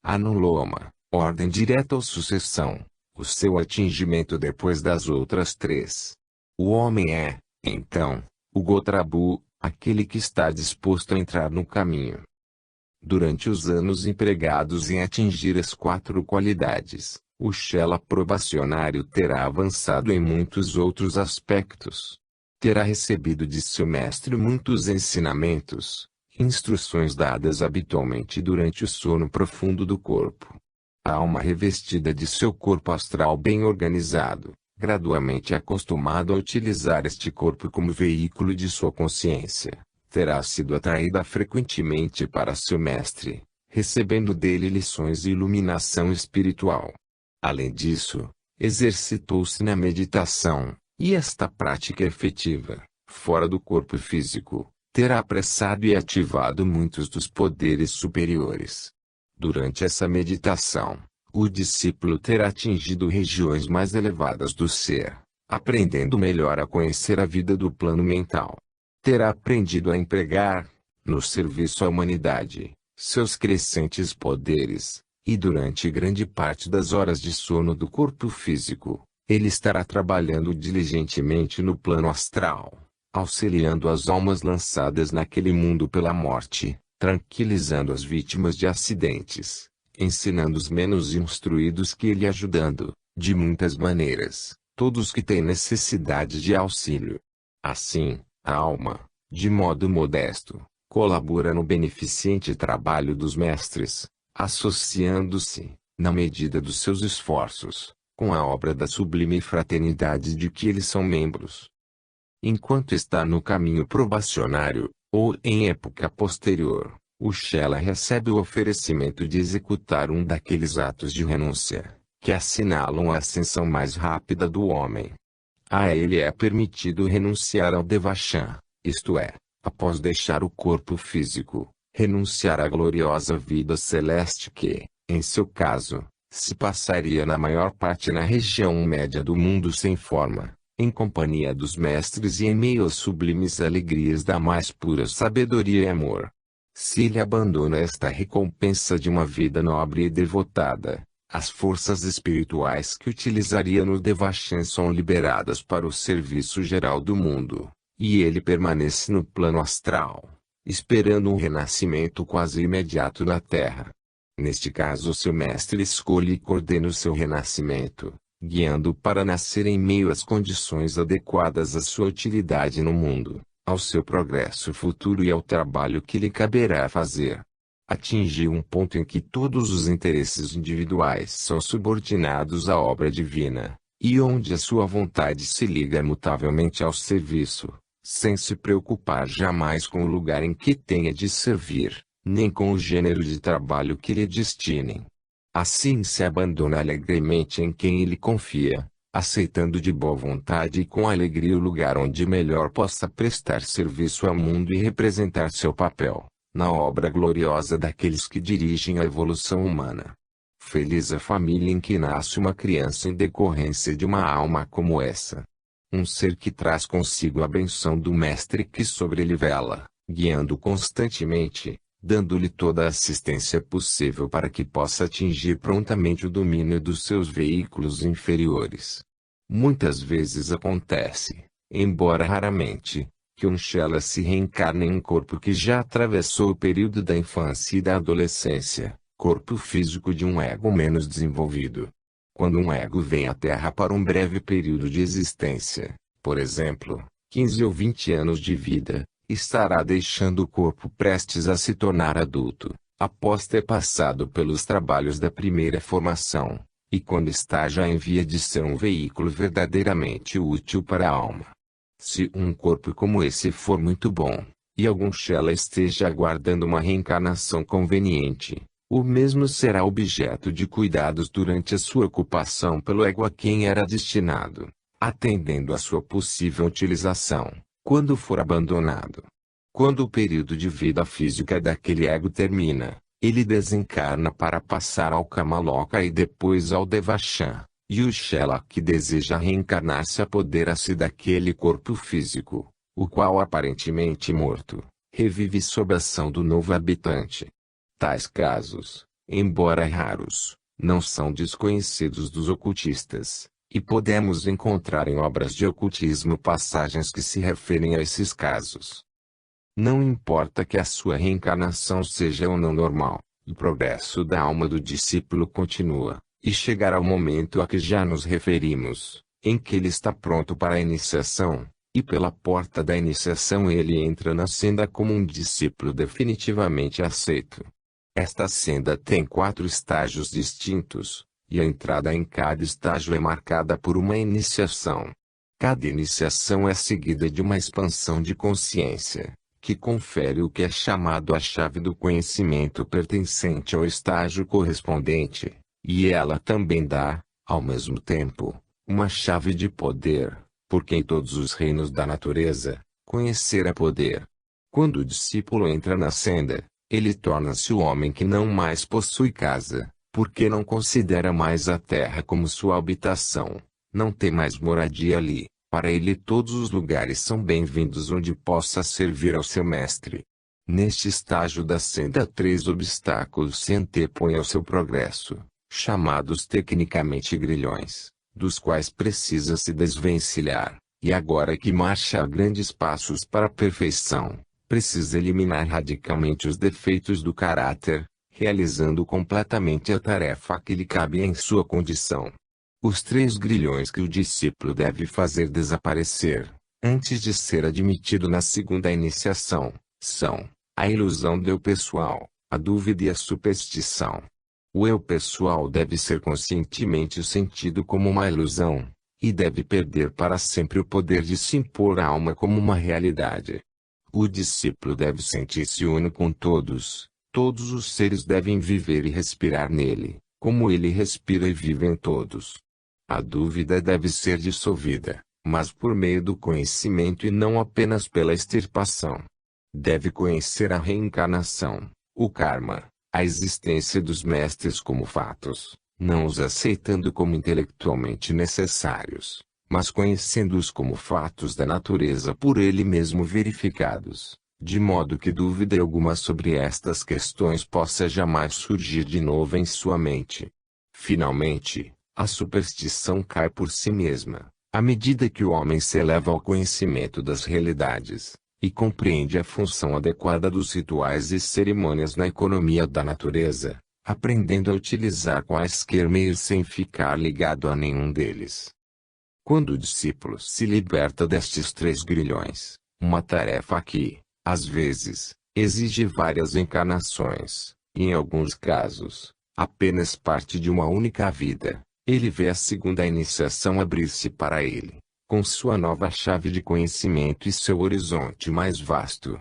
Anuloma, ordem direta ou sucessão, o seu atingimento depois das outras 3. O homem é, então, o Gotrabu, aquele que está disposto a entrar no caminho. Durante os anos empregados em atingir as 4 qualidades, o Shela probacionário terá avançado em muitos outros aspectos. Terá recebido de seu mestre muitos ensinamentos, instruções dadas habitualmente durante o sono profundo do corpo. A alma revestida de seu corpo astral bem organizado, gradualmente acostumado a utilizar este corpo como veículo de sua consciência, terá sido atraída frequentemente para seu mestre, recebendo dele lições e iluminação espiritual. Além disso, exercitou-se na meditação, e esta prática efetiva, fora do corpo físico, terá apressado e ativado muitos dos poderes superiores. Durante essa meditação, o discípulo terá atingido regiões mais elevadas do ser, aprendendo melhor a conhecer a vida do plano mental. Terá aprendido a empregar, no serviço à humanidade, seus crescentes poderes, e durante grande parte das horas de sono do corpo físico, ele estará trabalhando diligentemente no plano astral, auxiliando as almas lançadas naquele mundo pela morte, tranquilizando as vítimas de acidentes, ensinando os menos instruídos que ele ajudando, de muitas maneiras, todos que têm necessidade de auxílio. Assim, a alma, de modo modesto, colabora no beneficente trabalho dos mestres, associando-se, na medida dos seus esforços, com a obra da sublime fraternidade de que eles são membros. Enquanto está no caminho probacionário, ou em época posterior, o Shela recebe o oferecimento de executar um daqueles atos de renúncia, que assinalam a ascensão mais rápida do homem. A ele é permitido renunciar ao Devachan, isto é, após deixar o corpo físico, renunciar à gloriosa vida celeste que, em seu caso, se passaria na maior parte na região média do mundo sem forma, em companhia dos mestres e em meio às sublimes alegrias da mais pura sabedoria e amor. Se ele abandona esta recompensa de uma vida nobre e devotada, as forças espirituais que utilizaria no Devachan são liberadas para o serviço geral do mundo, e ele permanece no plano astral, esperando um renascimento quase imediato na Terra. Neste caso, seu mestre escolhe e coordena o seu renascimento, guiando-o para nascer em meio às condições adequadas à sua utilidade no mundo, ao seu progresso futuro e ao trabalho que lhe caberá fazer. Atingiu um ponto em que todos os interesses individuais são subordinados à obra divina, e onde a sua vontade se liga imutavelmente ao serviço, sem se preocupar jamais com o lugar em que tenha de servir, nem com o gênero de trabalho que lhe destinem. Assim se abandona alegremente em quem ele confia, aceitando de boa vontade e com alegria o lugar onde melhor possa prestar serviço ao mundo e representar seu papel, na obra gloriosa daqueles que dirigem a evolução humana. Feliz a família em que nasce uma criança em decorrência de uma alma como essa. Um ser que traz consigo a benção do Mestre que sobre ele vela, guiando constantemente, dando-lhe toda a assistência possível para que possa atingir prontamente o domínio dos seus veículos inferiores. Muitas vezes acontece, embora raramente, que um Shela se reencarna em um corpo que já atravessou o período da infância e da adolescência, corpo físico de um ego menos desenvolvido. Quando um ego vem à Terra para um breve período de existência, por exemplo, 15 ou 20 anos de vida, estará deixando o corpo prestes a se tornar adulto, após ter passado pelos trabalhos da primeira formação, e quando está já em via de ser um veículo verdadeiramente útil para a alma. Se um corpo como esse for muito bom, e algum Shela esteja aguardando uma reencarnação conveniente, o mesmo será objeto de cuidados durante a sua ocupação pelo ego a quem era destinado, atendendo à sua possível utilização, quando for abandonado. Quando o período de vida física daquele ego termina, Ele desencarna para passar ao Kamaloka e depois ao Devachan, e o Shela que deseja reencarnar-se apodera-se daquele corpo físico, o qual aparentemente morto, revive sob a ação do novo habitante. Tais casos, embora raros, não são desconhecidos dos ocultistas, e podemos encontrar em obras de ocultismo passagens que se referem a esses casos. Não importa que a sua reencarnação seja ou não normal, o progresso da alma do discípulo continua, e chegará o momento a que já nos referimos, em que ele está pronto para a iniciação, e pela porta da iniciação ele entra na senda como um discípulo definitivamente aceito. Esta senda tem 4 estágios distintos, e a entrada em cada estágio é marcada por uma iniciação. Cada iniciação é seguida de uma expansão de consciência, que confere o que é chamado a chave do conhecimento pertencente ao estágio correspondente, e ela também dá, ao mesmo tempo, uma chave de poder, porque em todos os reinos da natureza, conhecer é poder. Quando o discípulo entra na senda, ele torna-se o homem que não mais possui casa, porque não considera mais a terra como sua habitação, não tem mais moradia ali. Para ele todos os lugares são bem-vindos onde possa servir ao seu mestre. Neste estágio da senda 3 obstáculos se antepõem ao seu progresso, chamados tecnicamente grilhões, dos quais precisa se desvencilhar, e agora que marcha a grandes passos para a perfeição, precisa eliminar radicalmente os defeitos do caráter, realizando completamente a tarefa que lhe cabe em sua condição. Os 3 grilhões que o discípulo deve fazer desaparecer, antes de ser admitido na segunda iniciação, são a ilusão do eu pessoal, a dúvida e a superstição. O eu pessoal deve ser conscientemente sentido como uma ilusão, e deve perder para sempre o poder de se impor à alma como uma realidade. O discípulo deve sentir-se uno com todos os seres devem viver e respirar nele, como ele respira e vive em todos. A dúvida deve ser dissolvida, mas por meio do conhecimento e não apenas pela extirpação. Deve conhecer a reencarnação, o karma, a existência dos mestres como fatos, não os aceitando como intelectualmente necessários, mas conhecendo-os como fatos da natureza por ele mesmo verificados, de modo que dúvida alguma sobre estas questões possa jamais surgir de novo em sua mente. Finalmente, a superstição cai por si mesma, à medida que o homem se eleva ao conhecimento das realidades, e compreende a função adequada dos rituais e cerimônias na economia da natureza, aprendendo a utilizar quaisquer meios sem ficar ligado a nenhum deles. Quando o discípulo se liberta destes 3 grilhões, uma tarefa que, às vezes, exige várias encarnações, e em alguns casos, apenas parte de uma única vida, ele vê a segunda iniciação abrir-se para ele, com sua nova chave de conhecimento e seu horizonte mais vasto.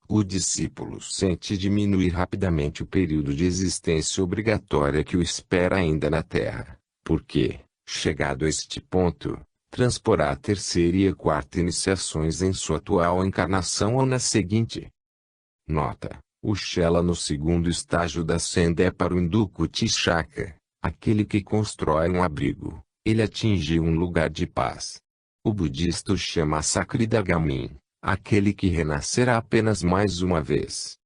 O discípulo sente diminuir rapidamente o período de existência obrigatória que o espera ainda na Terra, porque, chegado a este ponto, transporá a terceira e a quarta iniciações em sua atual encarnação ou na seguinte. Nota: o Shela no segundo estágio da senda é para o hindu Kutishaka, aquele que constrói um abrigo, ele atingiu um lugar de paz. O budista o chama Sakridagamin, aquele que renascerá apenas mais uma vez.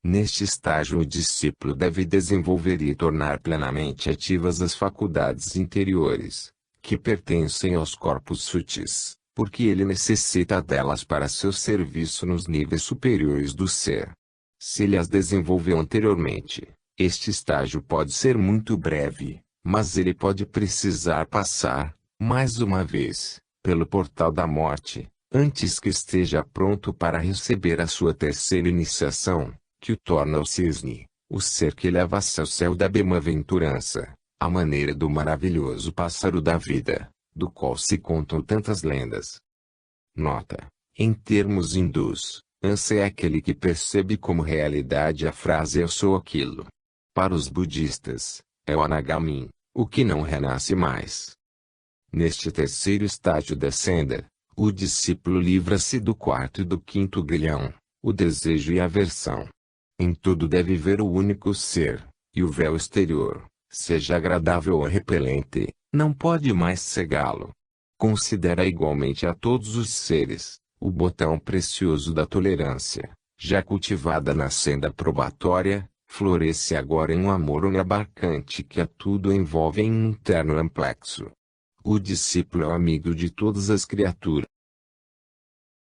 Neste estágio o discípulo deve desenvolver e tornar plenamente ativas as faculdades interiores, que pertencem aos corpos sutis, porque ele necessita delas para seu serviço nos níveis superiores do ser. Se ele as desenvolveu anteriormente, este estágio pode ser muito breve, mas ele pode precisar passar, mais uma vez, pelo portal da morte, antes que esteja pronto para receber a sua terceira iniciação, que o torna o cisne, o ser que leva-se ao céu da bem-aventurança, à maneira do maravilhoso pássaro da vida, do qual se contam tantas lendas. Nota: em termos hindus, Ansa é aquele que percebe como realidade a frase eu sou aquilo. Para os budistas, é o Anagamin, o que não renasce mais. Neste terceiro estágio da senda, o discípulo livra-se do quarto e do quinto grilhão, o desejo e a aversão. Em tudo deve ver o único ser, e o véu exterior, seja agradável ou repelente, não pode mais cegá-lo. Considera igualmente a todos os seres, o botão precioso da tolerância, já cultivada na senda probatória, floresce agora em um amor inabarcante que a tudo envolve em um terno amplexo. O discípulo é o amigo de todas as criaturas.